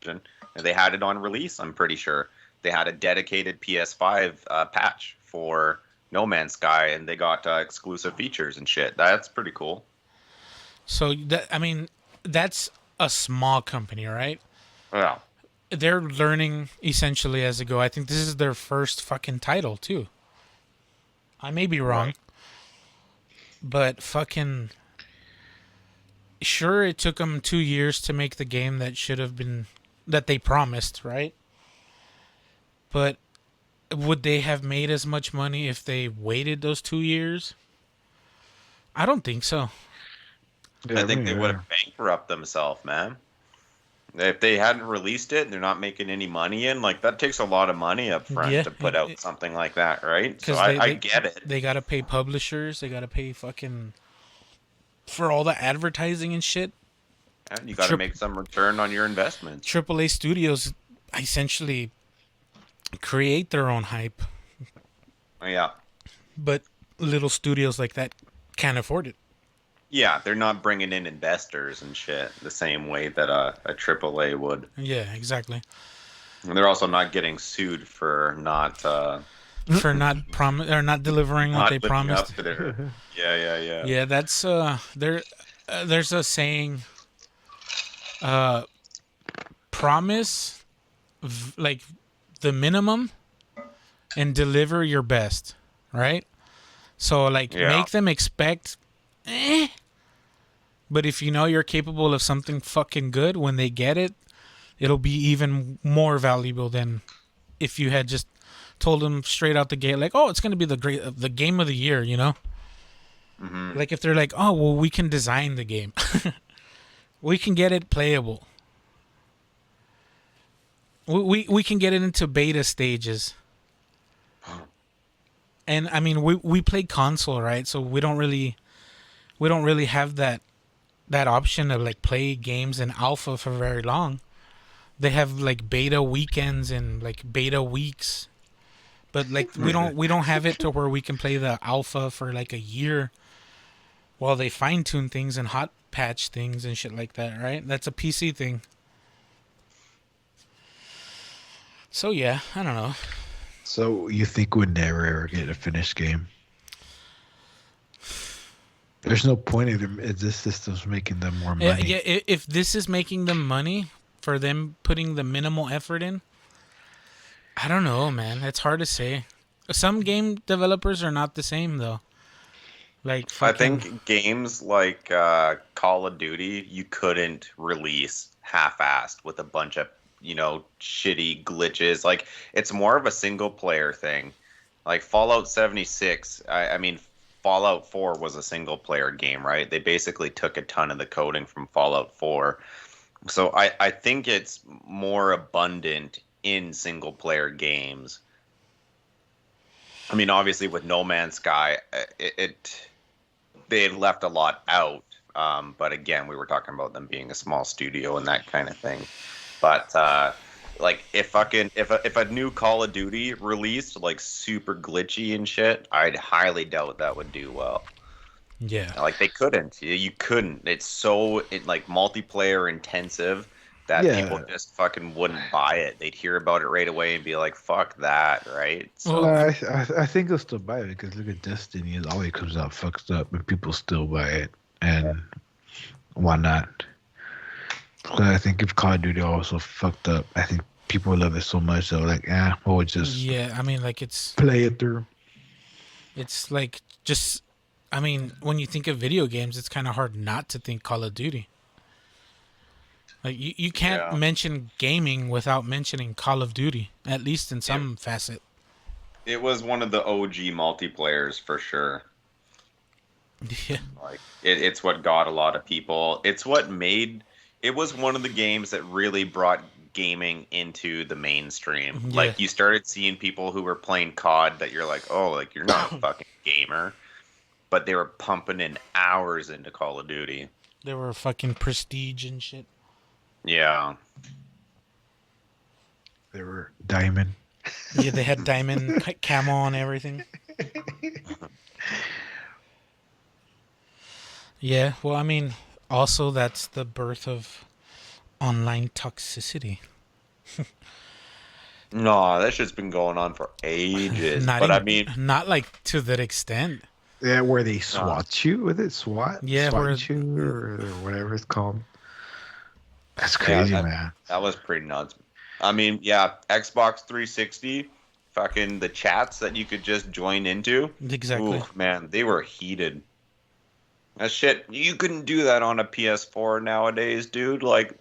and they had it on release. I'm pretty sure they had a dedicated PS5 patch for No Man's Sky, and they got exclusive features and shit. That's pretty cool. So that's a small company, right? Yeah. They're learning essentially as they go. I think this is their first fucking title too. I may be wrong, Right. but fucking sure, it took them 2 years to make the game that they promised, right? But would they have made as much money if they waited those 2 years? I don't think so. Yeah, I think they yeah. would have bankrupted themselves, man. If they hadn't released it and they're not making any money in, like, that takes a lot of money up front Yeah, to put out something like that, right? So Because I get it. They gotta pay publishers. They gotta pay fucking for all the advertising and shit. And you got to Trip- make some return on your investments. AAA studios essentially create their own hype, Yeah. but little studios like that can't afford it. Yeah, they're not bringing in investors and shit the same way that a AAA would. Yeah, exactly. And they're also not getting sued for not For not delivering what not they living promised. up to their. Yeah. Yeah, that's there's a saying. Promise, like the minimum, and deliver your best, right? So like Yeah. make them expect, but if you know you're capable of something fucking good, when they get it, it'll be even more valuable than if you had just told them straight out the gate, like, oh, it's gonna be the game of the year, you know? Hmm. Like if they're like, oh, well, we can design the game, we can get it playable, we can get it into beta stages. And I mean, we play console, right? So we don't really have that option to like play games in alpha for very long. They have like beta weekends and like beta weeks, but like we don't have it to where we can play the alpha for like a year while they fine tune things and hot patch things and shit like that, right? That's a PC thing. So yeah, I don't know. So you think we'd never ever get a finished game? There's no point in them if this system's making them more money. Yeah, if this is making them money for them putting the minimal effort in, I don't know, man. It's hard to say. Some game developers are not the same though. Like I fucking, think games like Call of Duty, you couldn't release half-assed with a bunch of, shitty glitches. Like, it's more of a single-player thing. Like Fallout 76, I mean, Fallout 4 was a single-player game, right? They basically took a ton of the coding from Fallout 4. So I think it's more abundant in single-player games. I mean, obviously with No Man's Sky, they had left a lot out. But again, we were talking about them being a small studio and that kind of thing. But like if a new Call of Duty released like super glitchy and shit, I'd highly doubt that would do well. yeah. Like they couldn't. You couldn't. It's so like multiplayer intensive that Yeah. people just fucking wouldn't buy it. They'd hear about it right away and be like, "Fuck that!" Right? So, Well, I think they'll still buy it because look at Destiny. It always comes out fucked up and people still buy it. And why not? But I think if Call of Duty also fucked up, I think people love it so much they're like, we'll just yeah. I mean, like it's play it through. like just. I mean, when you think of video games, it's kind of hard not to think Call of Duty. Like you can't Yeah. mention gaming without mentioning Call of Duty, at least in some facet. it was one of the OG multiplayers for sure. Yeah. Like it's what got a lot of people. It's what made it was one of the games that really brought gaming into the mainstream. Yeah. Like you started seeing people who were playing COD that you're like, oh, like you're not a fucking gamer, but they were pumping in hours into Call of Duty. They were fucking Prestige and shit. Yeah. They were diamond. Yeah, they had diamond camo and everything. Yeah, well, I mean, also that's the birth of online toxicity. No, that shit's been going on for ages. Not But I even, mean, not like to that extent. Yeah, where they swat you with it, Yeah, where swat you or whatever it's called. That's yeah, crazy, that, man. that was pretty nuts. I mean, yeah, Xbox 360, fucking the chats that you could just join into. exactly. Ooh, man, they were heated. That shit, you couldn't do that on a PS4 nowadays, dude. Like,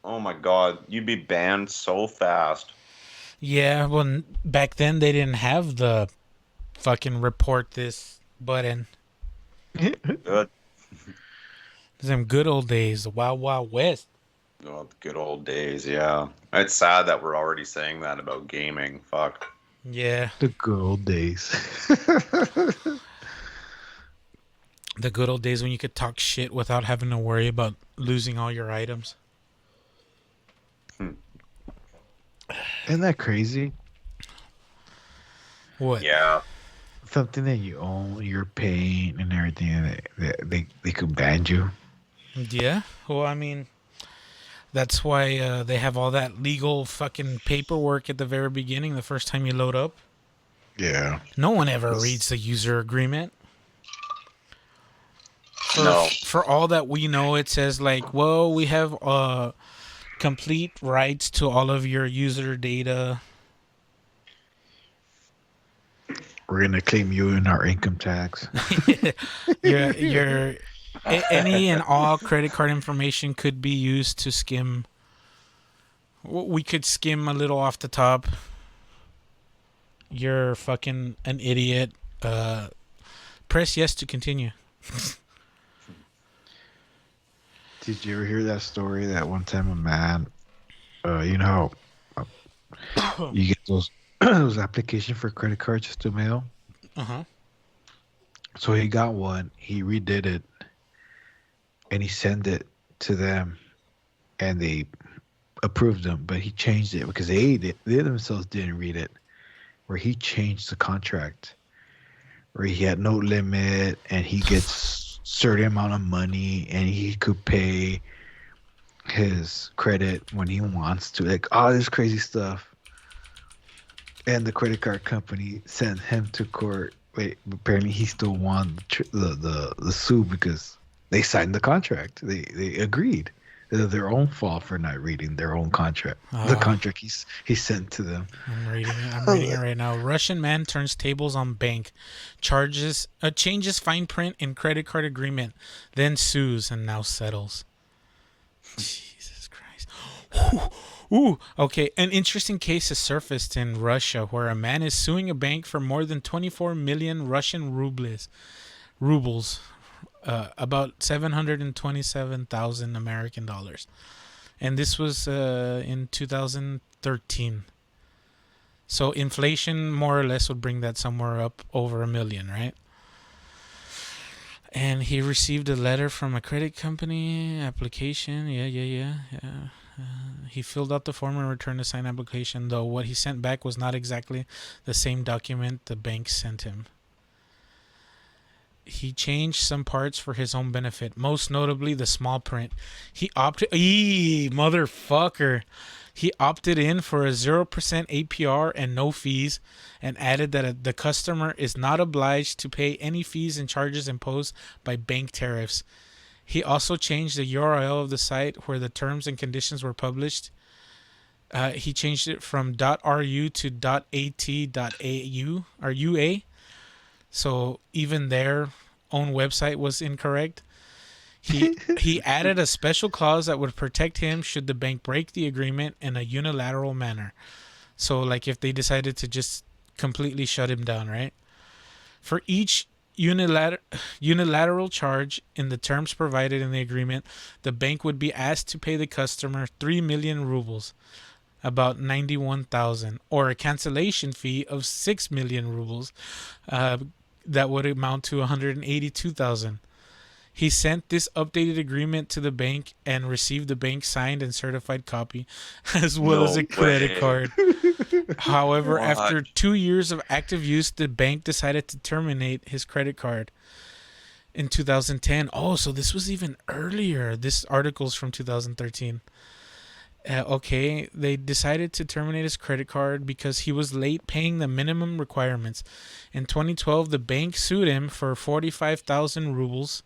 oh my god, you'd be banned so fast. Yeah, well, back then they didn't have the fucking report this button. Good. Them good old days, the Wild Wild West. Oh, the good old days, yeah. It's sad that we're already saying that about gaming. Fuck. Yeah, The good old days. the good old days when you could talk shit without having to worry about losing all your items. Isn't that crazy? What? Yeah. Something that you own, you're paying and everything, and they could ban you. Yeah. Well, I mean, that's why they have all that legal fucking paperwork at the very beginning, the first time you load up. Yeah. No one ever reads the user agreement. No. For all that we know, it says like, well, we have complete rights to all of your user data. We're gonna claim you in our income tax. your any and all credit card information could be used to skim. We could skim a little off the top. You're fucking an idiot. Press yes to continue. Did you ever hear that story that one time a man, you know, how you get those those applications for credit cards just to mail? Uh-huh. So he got one, he redid it, and he sent it to them, and they approved them, but he changed it because they themselves didn't read it, where he changed the contract, where he had no limit, and he gets certain amount of money, and he could pay his credit when he wants to, like all this crazy stuff. And the credit card company sent him to court. Wait, apparently he still won the suit because they signed the contract. They agreed. They're their own fault for not reading their own contract. The contract he sent to them. I'm reading it right now. Russian man turns tables on bank, changes fine print in credit card agreement, then sues and now settles. Jesus Christ. Ooh, okay. An interesting case has surfaced in Russia where a man is suing a bank for more than 24 million Russian rubles, about 727,000 American dollars. And this was in 2013. So inflation more or less would bring that somewhere up over $1 million, right? And he received a letter from a credit company application. Yeah. He filled out the form and returned the signed application, though what he sent back was not exactly the same document the bank sent him. He changed some parts for his own benefit, most notably the small print. He opted in for a 0% APR and no fees, and added that the customer is not obliged to pay any fees and charges imposed by bank tariffs. He also changed the URL of the site where the terms and conditions were published. He changed it from .ru to .at.au or UA. So even their own website was incorrect. He added a special clause that would protect him should the bank break the agreement in a unilateral manner. So like if they decided to just completely shut him down, right? For each unilateral charge in the terms provided in the agreement, the bank would be asked to pay the customer 3 million rubles, about 91,000, or a cancellation fee of 6 million rubles, that would amount to 182,000. He sent this updated agreement to the bank and received the bank's signed and certified copy, as well as a credit card. However, after 2 years of active use, the bank decided to terminate his credit card. in 2010. Oh, so this was even earlier. This article's from 2013. Okay, they decided to terminate his credit card because he was late paying the minimum requirements. In 2012, the bank sued him for 45,000 rubles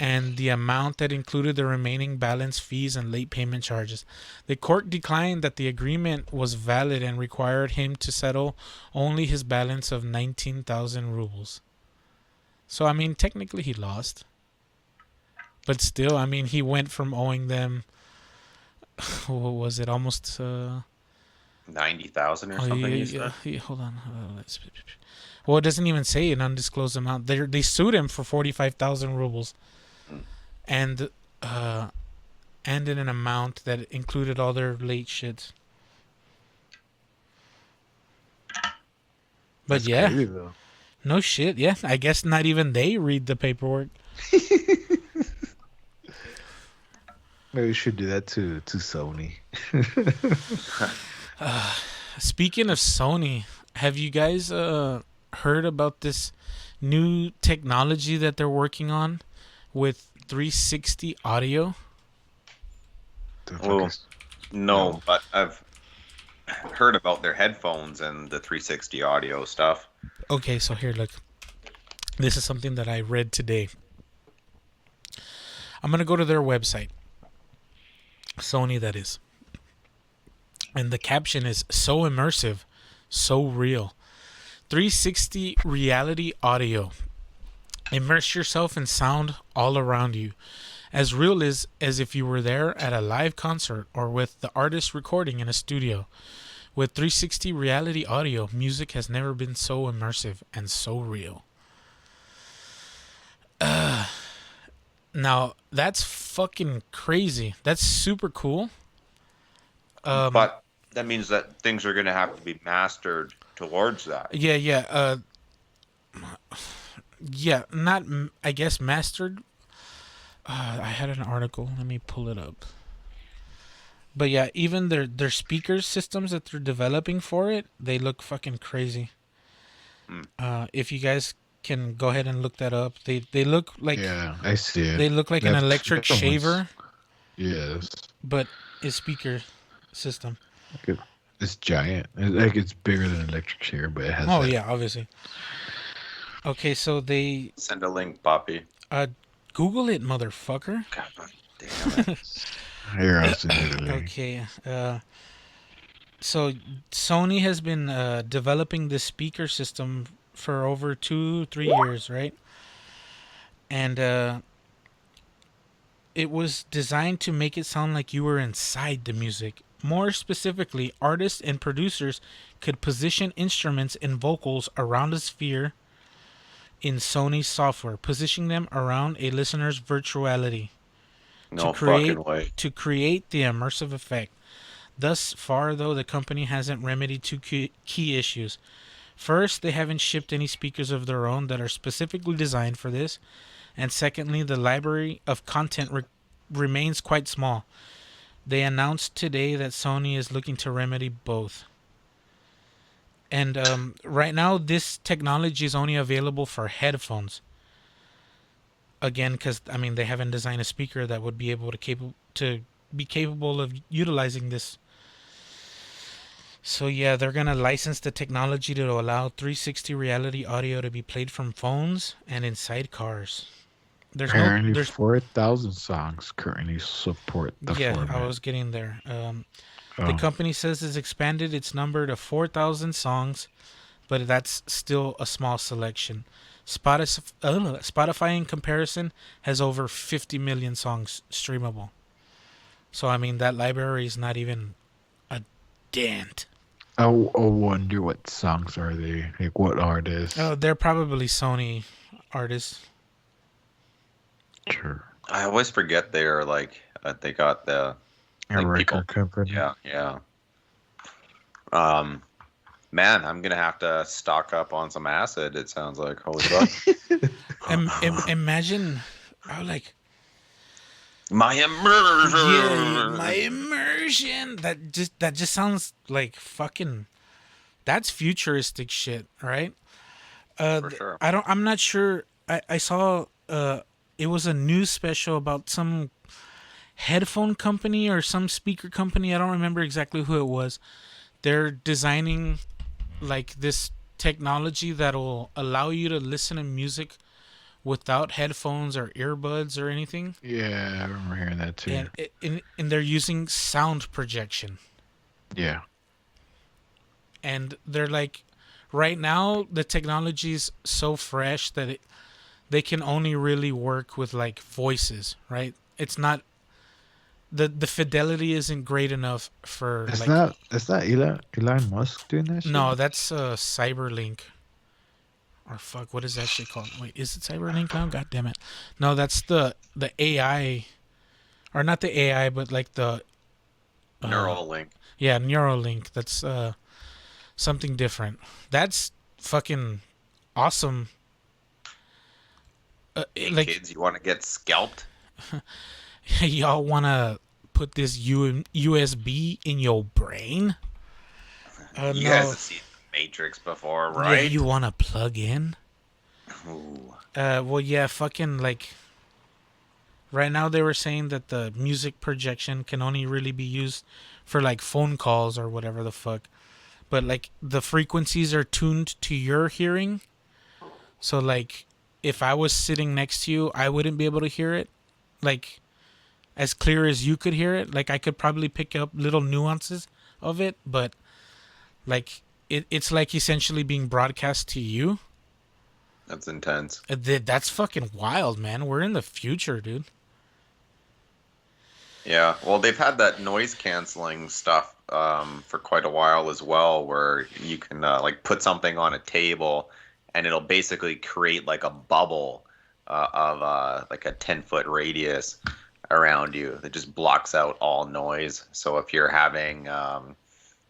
and the amount that included the remaining balance, fees, and late payment charges. The court declined that the agreement was valid and required him to settle only his balance of 19,000 rubles. So, I mean, technically he lost. But still, I mean, he went from owing them, what was it, almost... 90,000 or something. Yeah, hold on. Well, it doesn't even say an undisclosed amount. They sued him for 45,000 rubles. And in an amount that included all their late shit. But That's yeah, crazy, though. no shit. Yeah, I guess not even they read the paperwork. Maybe we should do that to Sony. Speaking of Sony, have you guys heard about this new technology that they're working on with 360 audio? The fuck Well, is- no, but I've heard about their headphones and the 360 audio stuff. Okay, so here, look. This is something that I read today. I'm going to go to their website. Sony, that is. And the caption is, so immersive, so real. 360 reality audio. Immerse yourself in sound all around you. As real as if you were there at a live concert or with the artist recording in a studio. With 360 reality audio, music has never been so immersive and so real. Now, that's fucking crazy. That's super cool. But that means that things are going to have to be mastered towards that. Yeah. Yeah, not, I guess, mastered. I had an article. Let me pull it up. But yeah, even their speaker systems that they're developing for it, they look fucking crazy. If you guys can go ahead and look that up, they look like Yeah, I see it. they look like an That's- electric that's almost- shaver, Yes. but a speaker system. It's giant. It's bigger than an electric chair, but it has. Oh that. yeah, obviously. Okay, so they Send a link, Poppy. Google it, motherfucker. God damn it. Here, I'll send you the link. Okay. So Sony has been developing this speaker system for over 2-3 years, right? And it was designed to make it sound like you were inside the music. More specifically, artists and producers could position instruments and vocals around a sphere in Sony's software, positioning them around a listener's virtuality. No create- fucking way. to create the immersive effect. Thus far, though, the company hasn't remedied two key issues. First, they haven't shipped any speakers of their own that are specifically designed for this. And secondly, the library of content remains quite small. They announced today that Sony is looking to remedy both. And right now, this technology is only available for headphones. Again, because I mean, they haven't designed a speaker that would be able to be capable of utilizing this. So yeah, they're gonna license the technology to allow 360 reality audio to be played from phones and inside cars. Apparently, There's 4,000 songs currently support the yeah, format. I was getting there. The Oh. company says it's expanded its number to 4,000 songs, but that's still a small selection. Spotify, in comparison, has over 50 million songs streamable. So, I mean, that library is not even a dent. I wonder what songs are they? Like, what artists? Oh, they're probably Sony artists. Sure. I always forget they're like, they got the, A like record company. yeah. Man, I'm gonna have to stock up on some acid. It sounds like, holy fuck. Imagine, oh, like, My immersion. yeah, my immersion. That just sounds like fucking. That's futuristic shit, right? For sure. I'm not sure. I saw it was a news special about some headphone company or some speaker company. I don't remember exactly who it was. They're designing like this technology that'll allow you to listen to music without headphones or earbuds or anything. Yeah, I remember hearing that too. And they're using sound projection. Yeah. And they're like, right now the technology's so fresh that they can only really work with like voices, right? It's not the fidelity isn't great enough for It's like not. It's not Elon Musk doing that. Shit? no, that's Cyberlink. Or fuck, what is that shit called? Wait, is it Cyberlink now? God damn it. No, that's the AI, or not the AI, but like the Neuralink. yeah, Neuralink. That's something different. That's fucking awesome. Hey, Like kids, you want to get scalped? y'all wanna put this USB in your brain? You No. guys have seen the Matrix before, Yeah, right? you wanna plug in? Ooh. Well, yeah, fucking like. Right now, they were saying that the music projection can only really be used for like phone calls or whatever the fuck. But like the frequencies are tuned to your hearing. So like if I was sitting next to you, I wouldn't be able to hear it like as clear as you could hear it. Like I could probably pick up little nuances of it, but like it's like essentially being broadcast to you. That's intense. That's fucking wild, man. We're in the future, dude. Yeah, well, they've had that noise canceling stuff for quite a while as well, where you can like put something on a table, and it'll basically create like a bubble of like a 10-foot radius around you that just blocks out all noise. So if you're having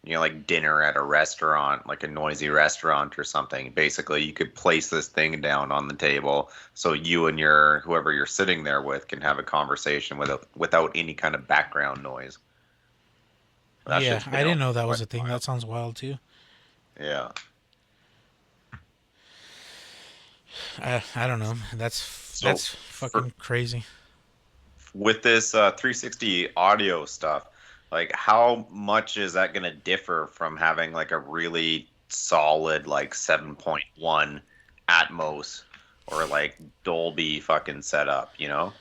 like dinner at a restaurant, like a noisy restaurant or something, basically you could place this thing down on the table so you and whoever you're sitting there with can have a conversation without any kind of background noise. That Yeah, shit's been I didn't out know that was quite a thing. while. That sounds wild too. Yeah. I don't know. That's So, fucking crazy. With this 360 audio stuff, like how much is that going to differ from having like a really solid like 7.1 Atmos or like Dolby fucking setup, you know?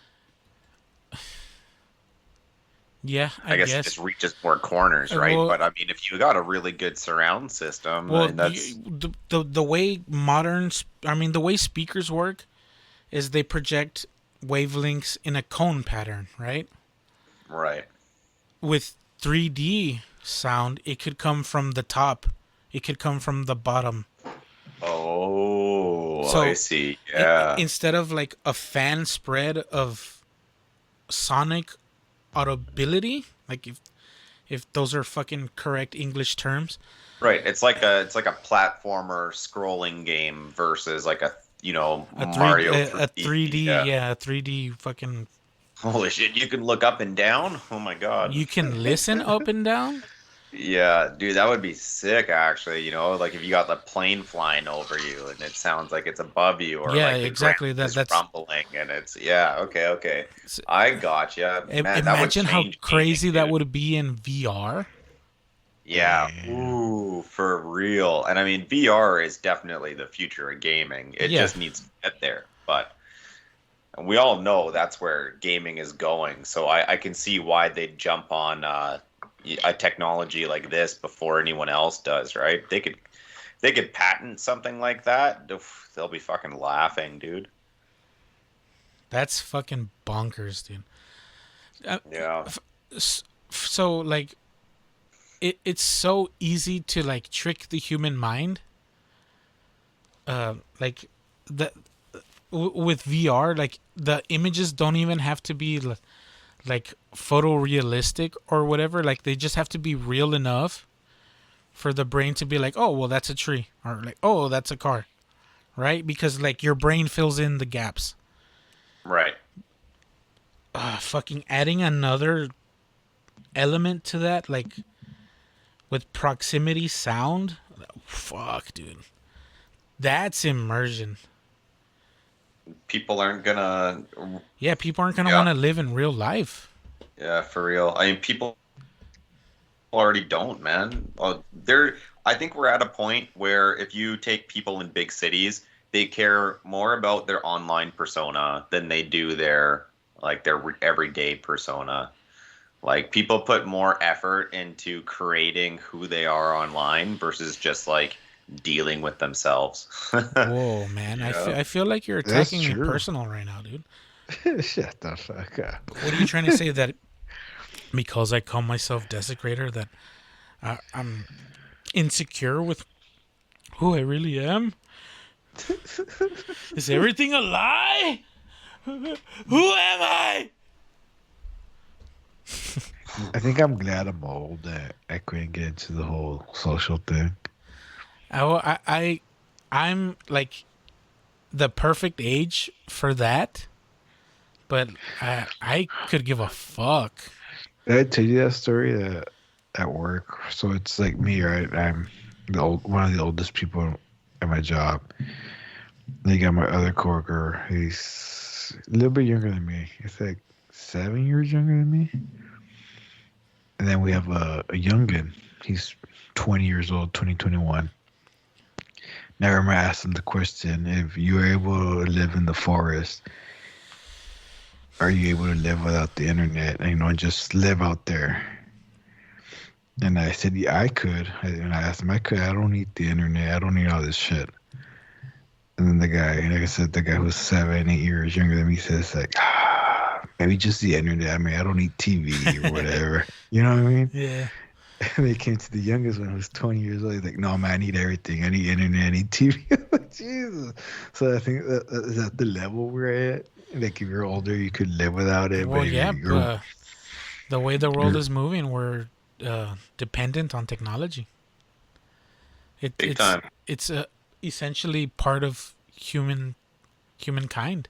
Yeah, I guess it just reaches more corners, Uh, right? well- But I mean, if you got a really good surround system, Well, then that's the way the way speakers work is they project wavelengths in a cone pattern, right? right. With 3D sound, it could come from the top, it could come from the bottom. Oh, So, I see. Yeah. Instead of like a fan spread of sonic audibility, like if those are fucking correct English terms. Right. It's like a platformer scrolling game versus like a Mario 3D, Yeah. a 3D fucking. Holy shit! You can look up and down. Oh my god. You can listen up and down. Yeah, dude, that would be sick. Actually, like if you got the plane flying over you and it sounds like it's above you, or Yeah, like the exactly. ground is That's rumbling and it's okay. I gotcha. Man, that would Imagine how change crazy gaming, that dude. would be in VR. Yeah. Yeah. Ooh, for real. And I mean, VR is definitely the future of gaming. It Yeah. just needs to get there. But we all know that's where gaming is going. So I can see why they'd jump on a technology like this before anyone else does, right? They could patent something like that. Oof, they'll be fucking laughing, dude. That's fucking bonkers, dude. Yeah. So like, it's so easy to like trick the human mind. Like with VR, like the images don't even have to be like photorealistic or whatever. Like they just have to be real enough for the brain to be like, oh well, that's a tree, or like, oh, that's a car, right? Because like your brain fills in the gaps. Right. Fucking adding another element to that, like with proximity sound. Fuck, dude. That's immersion. people aren't gonna. Yeah, people aren't gonna Yeah. want to live in real life. Yeah, for real. I mean, people already don't, man. They're. I think we're at a point where if you take people in big cities, they care more about their online persona than they do their everyday persona. Like people put more effort into creating who they are online versus just like dealing with themselves. Whoa, man! Yeah. I feel like you're That's attacking me true. personal right now, dude. Shut the fuck up. What are you trying to say that because I call myself desecrator that I'm insecure with who I really am? Is everything a lie? Who am I? I think I'm glad I'm old that I couldn't get into the whole social thing. I'm like the perfect age for that, but I could give a fuck. Did I tell you that story at work? So it's like me, right? I'm one of the oldest people at my job. Then you got my other coworker. He's a little bit younger than me. He's like 7 years younger than me. And then we have a youngin. He's 20 years old, 2021. Now I remember I asked him the question, if you were able to live in the forest, are you able to live without the internet and just live out there? And I said, yeah, I could. And I asked him, I could. I don't need the internet. I don't need all this shit. And then the guy, like I said, the guy who's 7, 8 years younger than me says, like, maybe just the internet. I mean, I don't need TV or whatever. You know what I mean? Yeah. And they came to the youngest one who's 20 years old. He's like, no, man, I need everything. I need internet. I need TV. I'm like, Jesus. So I think is that the level we're at? Like, if you're older, you could live without it. Well, but if yeah. you're- The way the world is moving, we're dependent on technology. Big time. It's essentially part of humankind.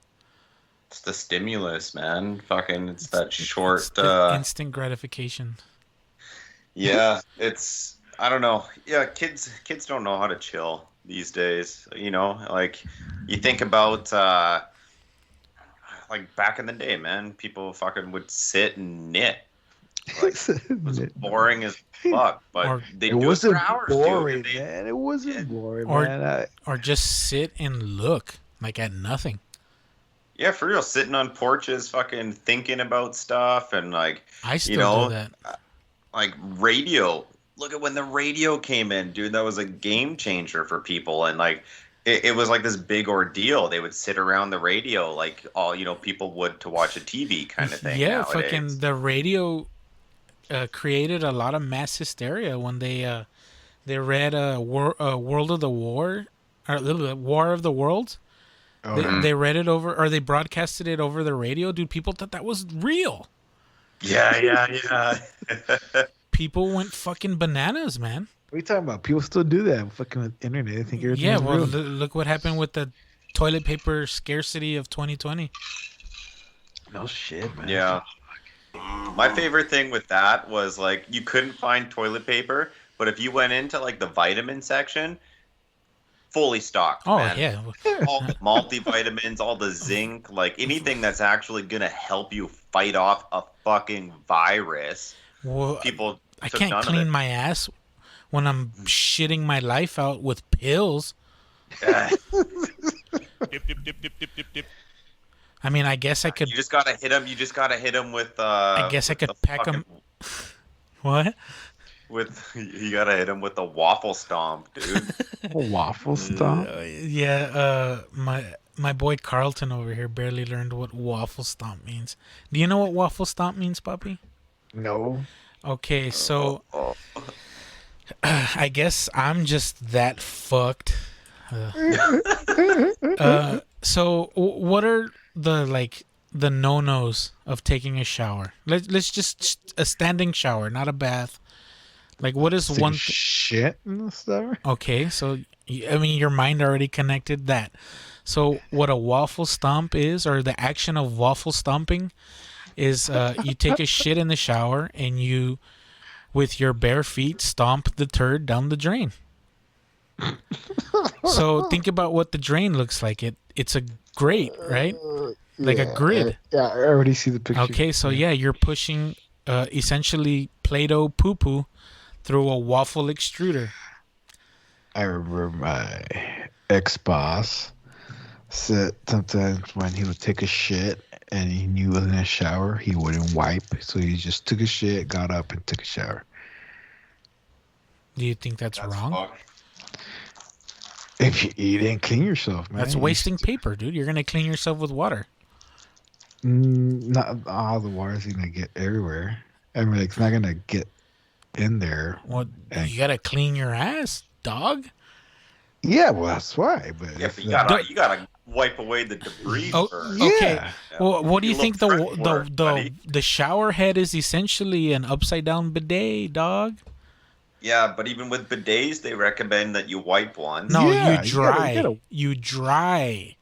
It's the stimulus, man. Fucking, it's that short. It's the instant gratification. Yeah, it's. I don't know. Yeah, kids don't know how to chill these days. You know, like you think about like back in the day, man. People fucking would sit and knit. Like, it was boring as fuck, but Or- they it do wasn't it for hours, boring, dude. man. It wasn't Yeah. boring, Or- man. Or just sit and look like at nothing. Yeah, for real. Sitting on porches, fucking thinking about stuff, and like I still know, do that. like radio. Look at when the radio came in, dude. That was a game changer for people, and like it was like this big ordeal. They would sit around the radio like all people would to watch a TV kind of thing. Yeah, nowadays. fucking the radio created a lot of mass hysteria when they read World of the War or War of the Worlds. Oh, They, yeah. they read it over, or they broadcasted it over the radio. Dude, people thought that was real. Yeah. People went fucking bananas, man. What are you talking about? People still do that. Fucking with internet. They think everything's Yeah, well, real. look what happened with the toilet paper scarcity of 2020. No shit, man. Yeah. My favorite thing with that was like you couldn't find toilet paper, but if you went into like the vitamin section, fully stocked. Oh, man. yeah. All the multivitamins, all the zinc, like anything that's actually gonna help you fight off a fucking virus. Well, People I took can't none of clean it. my ass when I'm shitting my life out with pills. Yeah. Dip, dip, dip, dip, dip, dip, dip. I mean, I guess I could. You just gotta hit them. You just gotta hit them with. I guess I with could the pack 'em- fucking- What? With you gotta hit them with the waffle stomp, dude. A waffle stomp. Yeah. My boy Carlton over here barely learned what waffle stomp means. Do you know what waffle stomp means, puppy? No. Okay, so Oh. I guess I'm just that fucked. So what are the no-nos of taking a shower? Let's just a standing shower, not a bath. Like, what is Take one? shit and stuff. Okay, so I mean, your mind already connected that. So what a waffle stomp is, or the action of waffle stomping, is you take a shit in the shower and you, with your bare feet, stomp the turd down the drain. So think about what the drain looks like. It's a grate, right? Like a grid. Yeah, I already see the picture. Okay, so yeah, you're pushing essentially Play-Doh poo-poo through a waffle extruder. I remember my ex-boss said sometimes when he would take a shit and he knew he was in a shower, he wouldn't wipe. So he just took a shit, got up, and took a shower. Do you think that's wrong? fucked. If you eat and clean yourself, man. That's wasting paper, dude. You're gonna clean yourself with water. Not all the water's gonna get everywhere. I mean, it's not gonna get in there. Well, And- you gotta clean your ass, dog. Yeah, well, that's why. But Yeah, if but the- you gotta wipe away the debris Oh, first. yeah. Okay. Well, what do you You think look fresh for it, buddy. the shower head is essentially an upside down bidet, dog? Yeah, but even with bidets, they recommend that you wipe once. No, Yeah, you dry. you You dry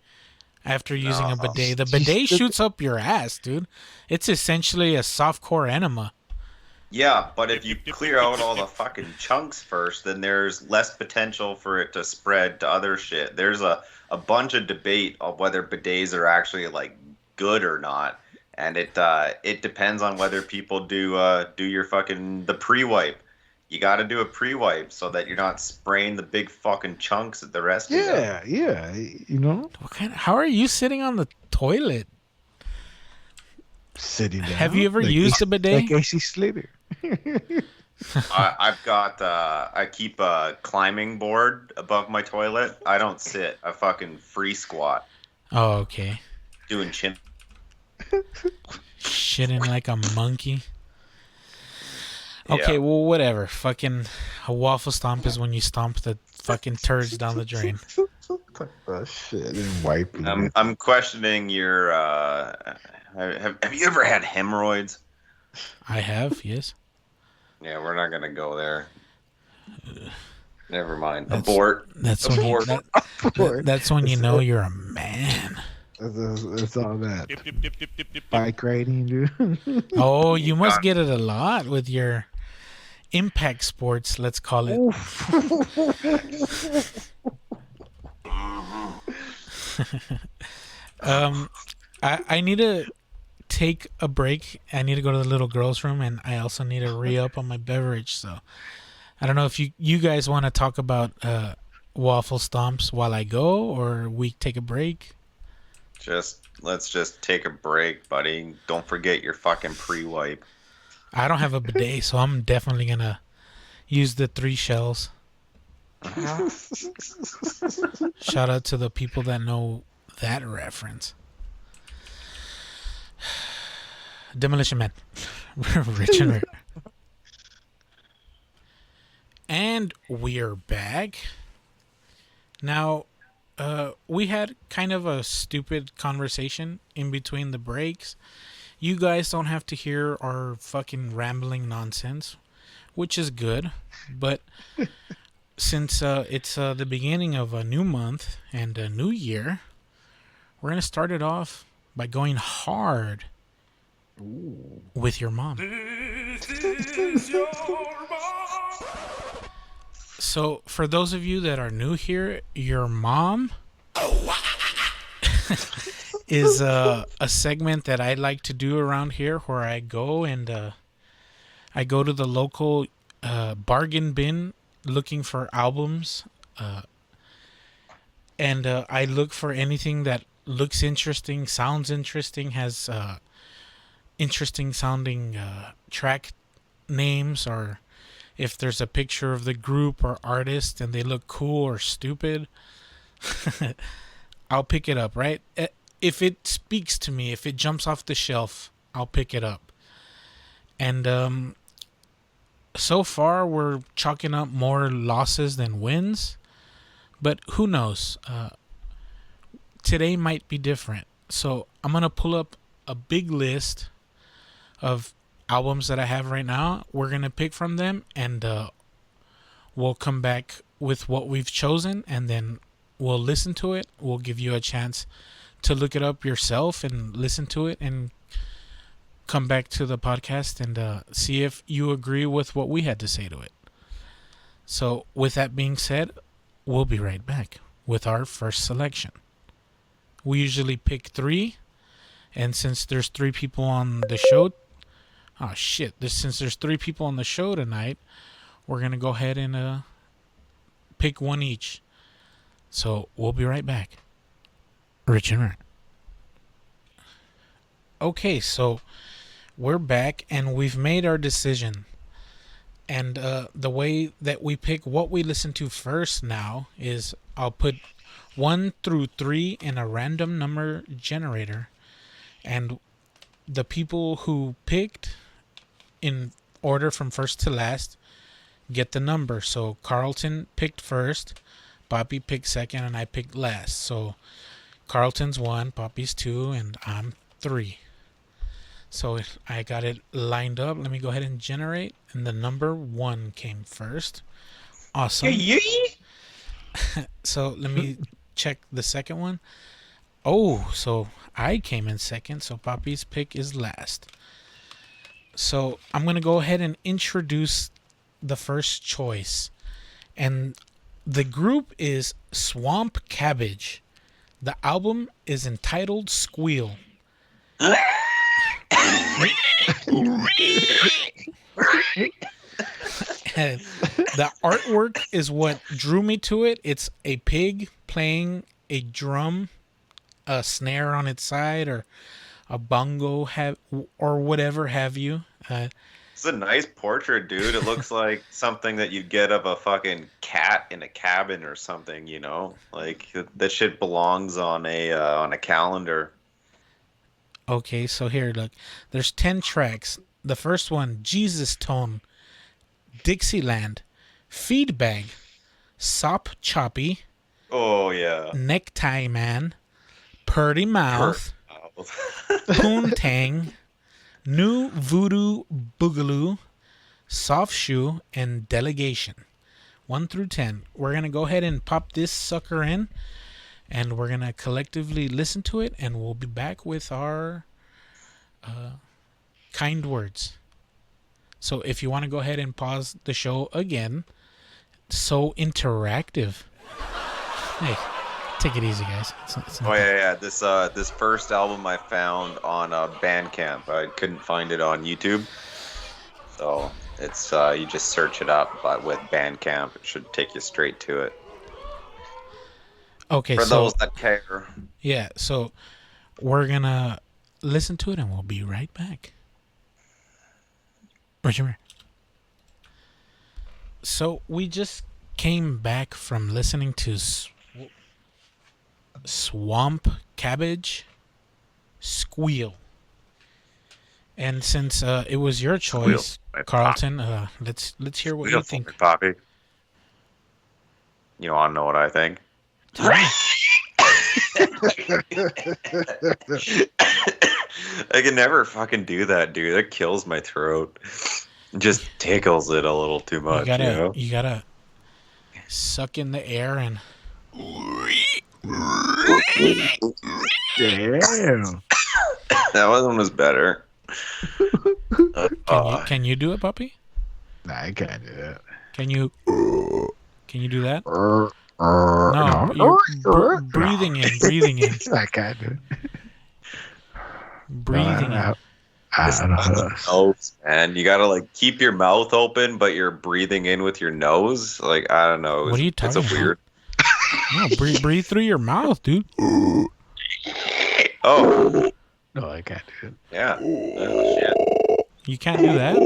after using a No. bidet. The bidet shoots up your ass, dude. It's essentially a softcore enema. Yeah, but if you clear out all the fucking chunks first, then there's less potential for it to spread to other shit. There's a bunch of debate of whether bidets are actually like good or not, and it depends on whether people do your fucking the pre-wipe. You got to do a pre-wipe so that you're not spraying the big fucking chunks at the rest of you. yeah, you know, How are you sitting on the toilet? sitting down. Have you ever used a bidet? Like AC Slater. I've got I keep a climbing board above my toilet. I don't sit. I fucking free squat Oh, okay. doing chin. Shitting like a monkey. Okay, Yeah. well, whatever. Fucking a waffle stomp is when you stomp the fucking turds down the drain. Oh shit! And wiping. I'm questioning your. Have you ever had hemorrhoids? I have, yes. Yeah, we're not gonna go there. Never mind. That's- Abort. That's when you, Abort. that's when you know you're a man. It's all that Dip, dip, dip, dip, dip, dip, dip. bike riding, dude. Oh, you must get it a lot with your impact sports, let's call it. I need to take a break. I need to go to the little girl's room, and I also need to re-up on my beverage. So I don't know if you guys want to talk about waffle stomps while I go, or we take a break. Let's just take a break, buddy. Don't forget your fucking pre-wipe. I don't have a bidet, so I'm definitely gonna use the 3 shells. Shout out to the people that know that reference. Demolition Man. Rich and Rare. And we're back. Now, we had kind of a stupid conversation in between the breaks. You guys don't have to hear our fucking rambling nonsense, which is good. But since it's the beginning of a new month and a new year, we're going to start it off by going hard with your mom. So, for those of you that are new here, your mom is a segment that I like to do around here where I go and I go to the local bargain bin looking for albums and I look for anything that looks interesting, sounds interesting, has interesting sounding track names, or if there's a picture of the group or artist and they look cool or stupid, I'll pick it up, right? If it speaks to me, if it jumps off the shelf, I'll pick it up. And so far, we're chalking up more losses than wins. But who knows? Today might be different. So I'm going to pull up a big list of albums that I have right now. We're going to pick from them, and we'll come back with what we've chosen, and then we'll listen to it. We'll give you a chance to look it up yourself and listen to it and come back to the podcast and see if you agree with what we had to say to it. So with that being said, we'll be right back with our first selection. We usually pick 3, and since there's 3 people on the show, oh shit! Since there's 3 people on the show tonight, we're gonna go ahead and pick 1 each. So we'll be right back. Rich and Rat. Okay, so we're back and we've made our decision. And the way that we pick what we listen to first now is I'll put 1 through 3 in a random number generator. And the people who picked in order from first to last get the number. So Carlton picked first, Poppy picked second, and I picked last. So Carlton's 1, Poppy's 2, and I'm 3. So I got it lined up. Let me go ahead and generate. And the number 1 came first. Awesome. So let me check the second one. Oh, so I came in second. So Poppy's pick is last. So I'm going to go ahead and introduce the first choice. And the group is Swamp Cabbage. The album is entitled Squeal. And the artwork is what drew me to it. It's a pig playing a drum, a snare on its side, or a bongo or whatever have you. It's a nice portrait, dude. It looks like something that you'd get of a fucking cat in a cabin or something, you know? Like that shit belongs on a calendar. Okay, so here, look. There's 10 tracks. The first one, Jesus Tone, Dixieland, Feedbag, Sop Choppy, Oh yeah. Necktie Man, Purdy Mouth, Poontang, New Voodoo Boogaloo, Soft Shoe, and Delegation. 1 through 10. We're going to go ahead and pop this sucker in, and we're going to collectively listen to it, and we'll be back with our kind words. So if you want to go ahead and pause the show again, so interactive. Hey, take it easy, guys. It's not Yeah. This first album I found on Bandcamp. I couldn't find it on YouTube, so it's you just search it up. But with Bandcamp, it should take you straight to it. Okay, For so those that care. yeah, so we're gonna listen to it, and we'll be right back. Roger. So we just came back from listening to Swamp Cabbage Squeal, and since it was your choice, Squeal. Carlton, let's hear what you think. Poppy. You want to know what I think? I can never fucking do that, dude. That kills my throat. It just tickles it a little too much. You gotta suck in the air and. Damn. That one was better. Can you do it, puppy? Nah, I can't do that. Can you do that? No, No, you're breathing in. I can't do it. Breathing in. I don't know. Nose, man. You gotta like keep your mouth open, but you're breathing in with your nose. Like I don't know. What are you talking It's a weird. No, breathe through your mouth, dude. Oh No, I can't do it. yeah. Oh, shit. You can't do that?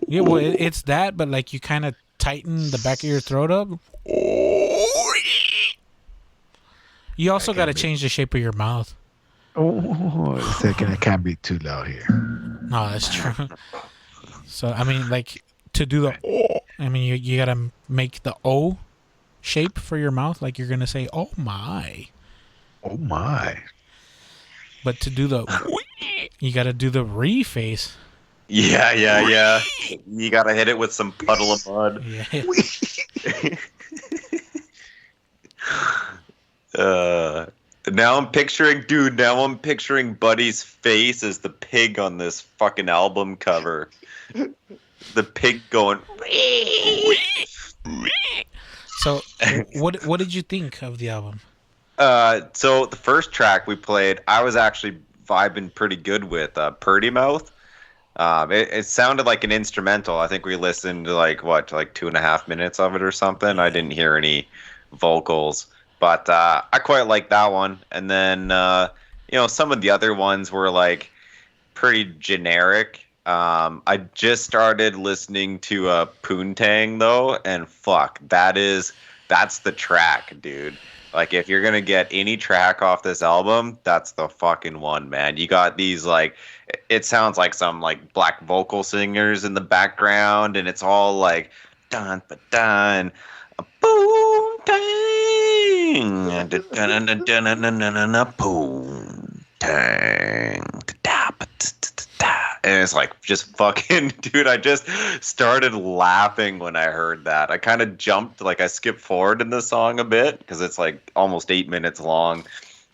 Yeah, well, it's that, but like you kind of tighten the back of your throat up. You also got to change the shape of your mouth. Oh, a second. I can't be too loud here. No, that's true. So, I mean, like, to do the I mean, you got to make the O shape for your mouth. Like, you're going to say, oh, my. Oh, my. But to do the you got to do the re face. Yeah. You gotta hit it with some puddle of mud. Yeah. Now I'm picturing Buddy's face as the pig on this fucking album cover. The pig going. So, what did you think of the album? So the first track we played, I was actually vibing pretty good with Purdy Mouth. It sounded like an instrumental. I think we listened to like 2.5 minutes of it or something. I didn't hear any vocals, but I quite like that one. And then some of the other ones were like pretty generic. I just started listening to Poontang though, and fuck, that's the track, dude. Like, if you're gonna get any track off this album, that's the fucking one, man. You got these like, it sounds like some like black vocal singers in the background, and it's all like dun ba dun, boom dang, boom dang, and it's like just fucking, dude. I just started laughing when I heard that. I kind of jumped, like I skipped forward in the song a bit because it's like almost 8 minutes long,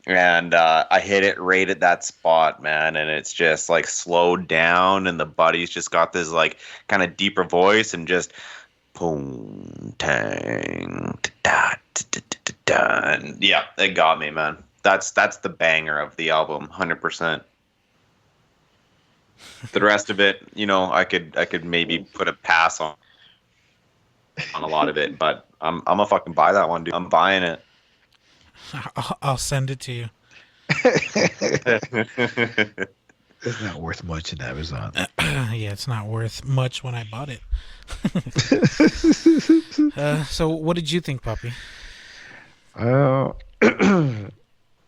and I hit it right at that spot, man. And it's just like slowed down, and the buddy's just got this like kind of deeper voice, and just boom tang da da da da. And yeah, it got me, man. That's the banger of the album, 100%. The rest of it, I could maybe put a pass on a lot of it, but I'm gonna fucking buy that one, dude. I'm buying it. I'll send it to you. It's not worth much in Amazon. Yeah, it's not worth much when I bought it. So what did you think, Poppy?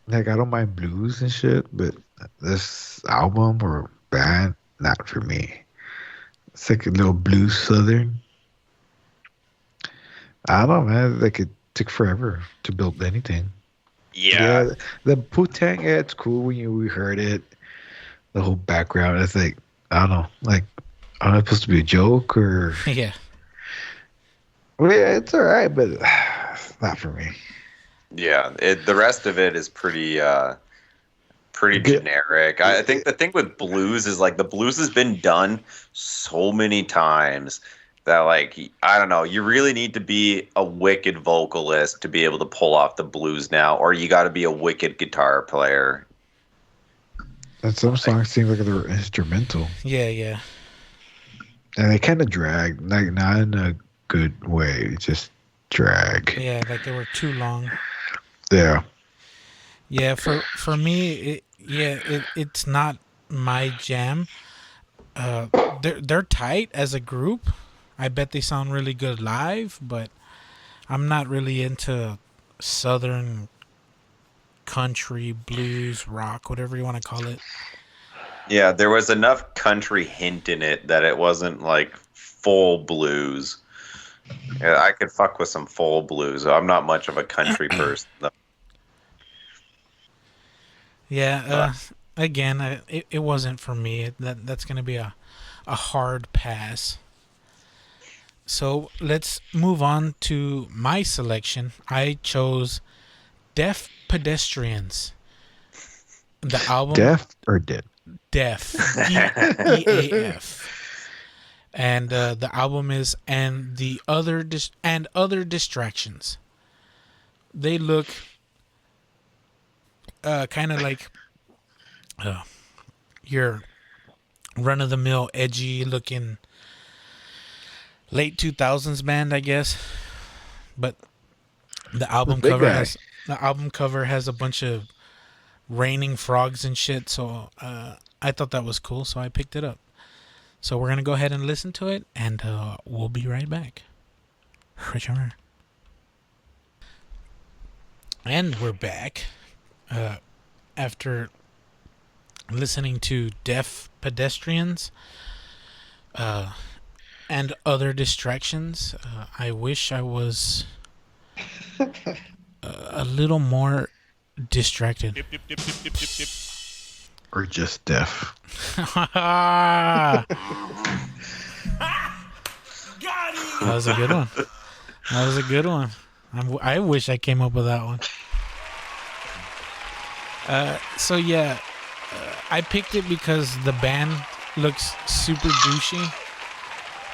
Like, I don't mind blues and shit, but this album or band, not for me. It's like a little blues southern. I don't know, man. Like, it took forever to build anything. Yeah. The Putang, yeah, it's cool when we heard it. The whole background, it's like, I don't know, like, am I supposed to be a joke or? Yeah. Well, yeah, it's all right, but not for me. Yeah, the rest of it is pretty generic. I think the thing with blues is like the blues has been done so many times that, like, I don't know, you really need to be a wicked vocalist to be able to pull off the blues now, or you got to be a wicked guitar player. And some songs seem like they're instrumental. Yeah. And they kind of drag, like, not in a good way, just drag. Yeah, like they were too long. Yeah. Yeah, for me, it's not my jam. They're tight as a group. I bet they sound really good live, but I'm not really into southern country, blues, rock, whatever you want to call it. Yeah, there was enough country hint in it that it wasn't like full blues. Yeah, I could fuck with some full blues. I'm not much of a country person, though. Yeah, again, it wasn't for me. That's going to be a hard pass. So let's move on to my selection. I chose Deaf Pedestrians. The album. Deaf or dead? Deaf. DEAF. And the album is And Other Distractions. They look kind of like your run-of-the-mill, edgy looking late 2000s band, I guess. But the album cover has a bunch of raining frogs and shit, so I thought that was cool, so I picked it up. So we're gonna go ahead and listen to it, and we'll be right back. And we're back after listening to Deaf Pedestrians and Other Distractions. I wish I was a little more distracted. Dip, dip, dip, dip, dip, dip, dip. Or just deaf. That was a good one. That was a good one. I wish I came up with that one. So yeah, I picked it because the band looks super douchey,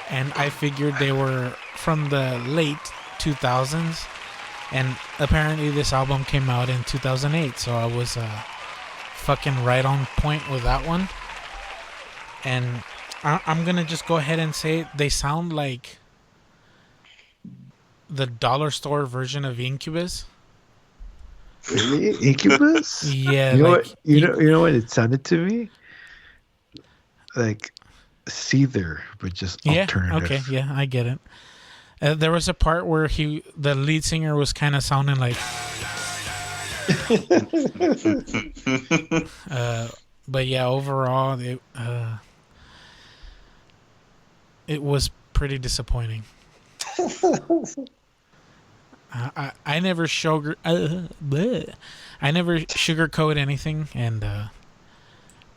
and I figured they were from the late 2000s, And apparently this album came out in 2008, so I was fucking right on point with that one. And I'm gonna just go ahead and say it. They sound like the dollar store version of Incubus. Really? Incubus? Yeah, You know like what? You know what it sounded to me? Like Seether, but just yeah. alternative. Okay, yeah, I get it. There was a part where the lead singer, was kind of sounding like. But yeah, overall, it was pretty disappointing. I never I never sugarcoat anything, and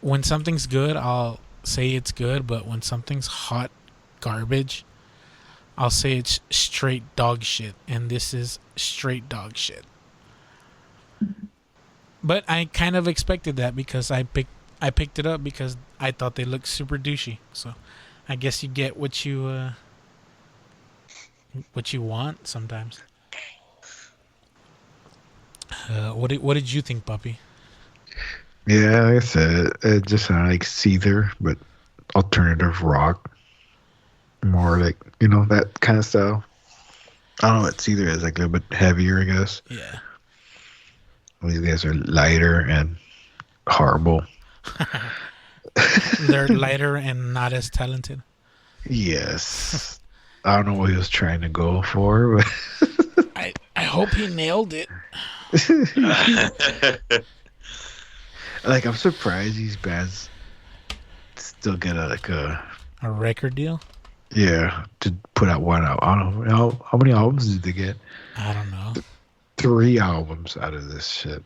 when something's good, I'll say it's good. But when something's hot garbage, I'll say it's straight dog shit, and this is straight dog shit. But I kind of expected that because I picked it up because I thought they looked super douchey. So I guess you get what you want sometimes. What did you think, Puppy? Yeah, like I said, it just sounded like Seether, but alternative rock. More like, that kind of style. I don't know what Seether is, like a little bit heavier, I guess. Yeah. These guys are lighter and horrible. They're lighter and not as talented. Yes. I don't know what he was trying to go for, but I hope he nailed it. like, I'm surprised these bands still get a record deal. Yeah, to put out one out. I don't know how many albums did they get. I don't know. 3 albums out of this shit.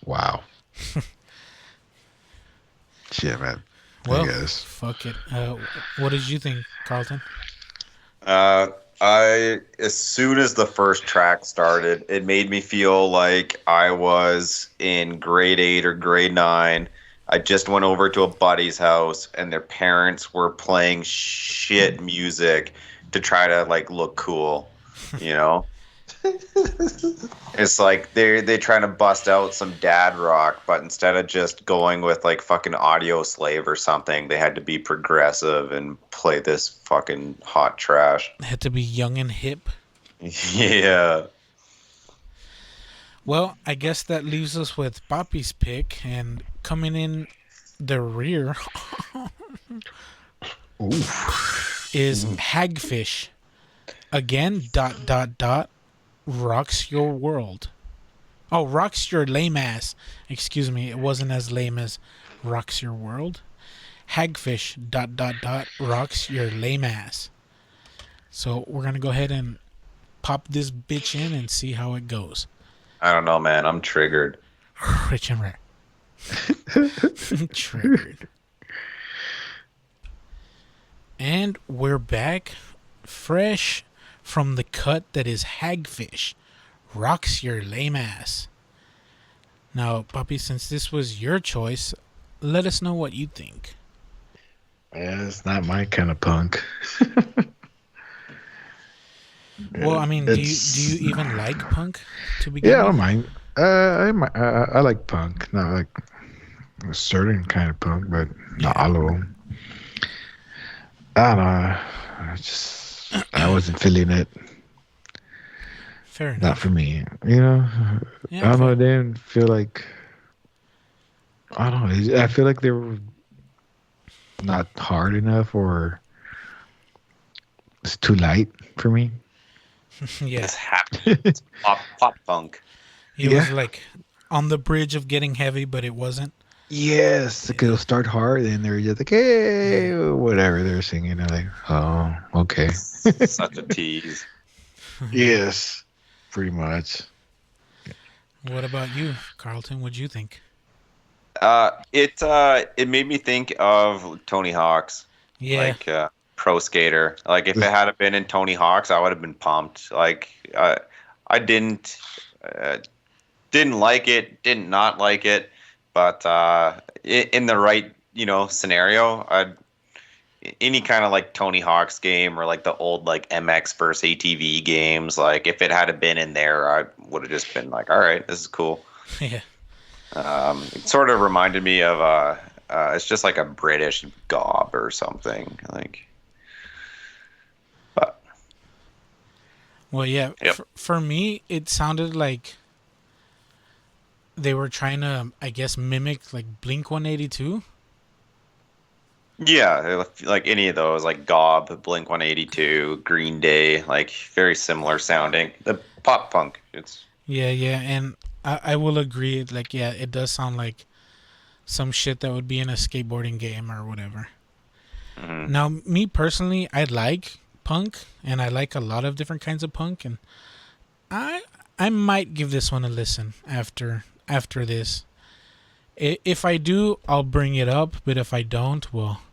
Wow. Shit, man. Well, I guess. fuck it. What did you think, Carlton? As soon as the first track started, it made me feel like I was in grade 8 or grade 9. I just went over to a buddy's house and their parents were playing shit music to try to like look cool, It's like they're trying to bust out some dad rock, but instead of just going with like fucking Audio Slave or something, they had to be progressive and play this fucking hot trash. It had to be young and hip. Yeah. Well, I guess that leaves us with Poppy's pick, and coming in the rear is Hagfish. Again, ... Rocks Your World. Oh, Rocks Your Lame Ass. Excuse me, it wasn't as lame as Rocks Your World. Hagfish ... Rocks Your Lame Ass. So we're going to go ahead and pop this bitch in and see how it goes. I don't know, man. I'm triggered. Rich and rare. Triggered. And we're back, fresh from the cut that is Hagfish. Rocks Your Lame Ass. Now, Puppy, since this was your choice, let us know what you think. Yeah, it's not my kind of punk. Well, I mean, do you even like punk to begin with? I don't mind. I like punk, not like a certain kind of punk, but not all of them. I don't know. I wasn't feeling it. Fair enough. Not for me. Yeah, I don't know. I didn't feel like. I don't know. I feel like they were not hard enough, or it's too light for me. Yeah. It's happy. It's pop punk. It was like on the bridge of getting heavy, but it wasn't. Yes, like it'll start hard, and they're just like, hey, whatever they're singing. I'm like, oh, okay. Such a tease. Yes, pretty much. What about you, Carlton? What'd you think? It made me think of Tony Hawk's. Yeah. Like Pro Skater. Like if it had been in Tony Hawk's, I would have been pumped. Like I didn't like it, didn't not like it, but in the right scenario, I'd any kind of like Tony Hawk's game or like the old like MX versus ATV games. Like if it had been in there, I would have just been like, all right, this is cool. Yeah. It sort of reminded me of it's just like a British gob or something like. But Well, yeah. Yep. For me, it sounded like they were trying to, I guess, mimic like Blink 182. yeah, like any of those, like Gob, Blink 182, Green Day, like very similar sounding. The pop punk. It's Yeah, yeah, and I will agree. Like, yeah, it does sound like some shit that would be in a skateboarding game or whatever. mhm. Now, me personally, I like punk, and I like a lot of different kinds of punk, and I might give this one a listen after this. If I do, I'll bring it up, but if I don't, well,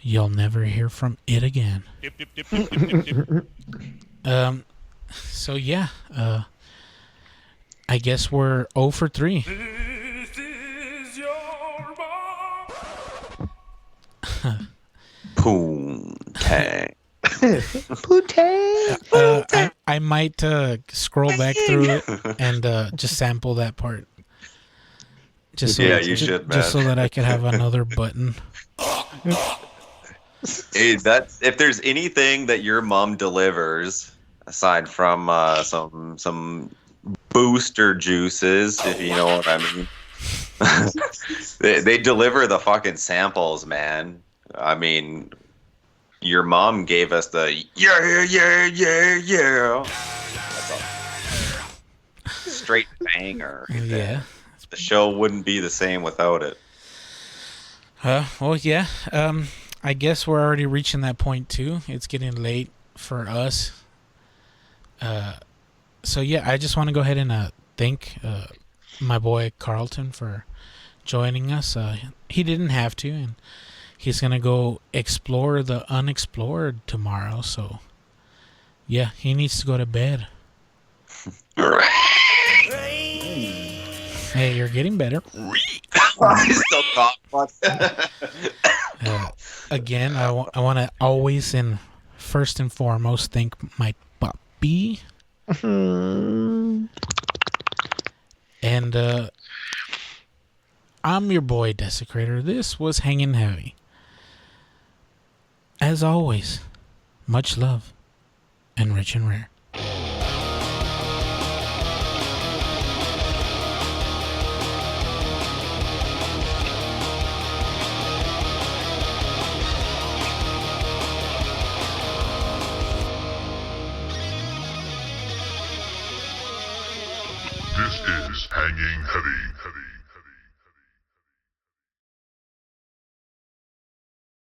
you'll never hear from it again. Dip, dip, dip, dip, dip, dip, dip. So yeah, I guess we're 0 for 3. This is your mom. Poontang. I might scroll back through it and just sample that part. Just so, Yeah, you should, man. Just so that I could have another button. Hey, that's if there's anything that your mom delivers aside from some booster juices, if you know what I mean. they deliver the fucking samples, man. I mean, your mom gave us the yeah. That's a straight banger. right there. Yeah. The show wouldn't be the same without it. Well, yeah. I guess we're already reaching that point too. It's getting late for us. So yeah, I just want to go ahead and thank my boy Carlton for joining us. He didn't have to, and he's gonna go explore the unexplored tomorrow. So yeah, he needs to go to bed. Hey, you're getting better. He's still caught. Again, I want to always and first and foremost thank my puppy. And I'm your boy Desecrator. This was Hanging Heavy. As always, much love and rich and rare. This is Hanging Heavy.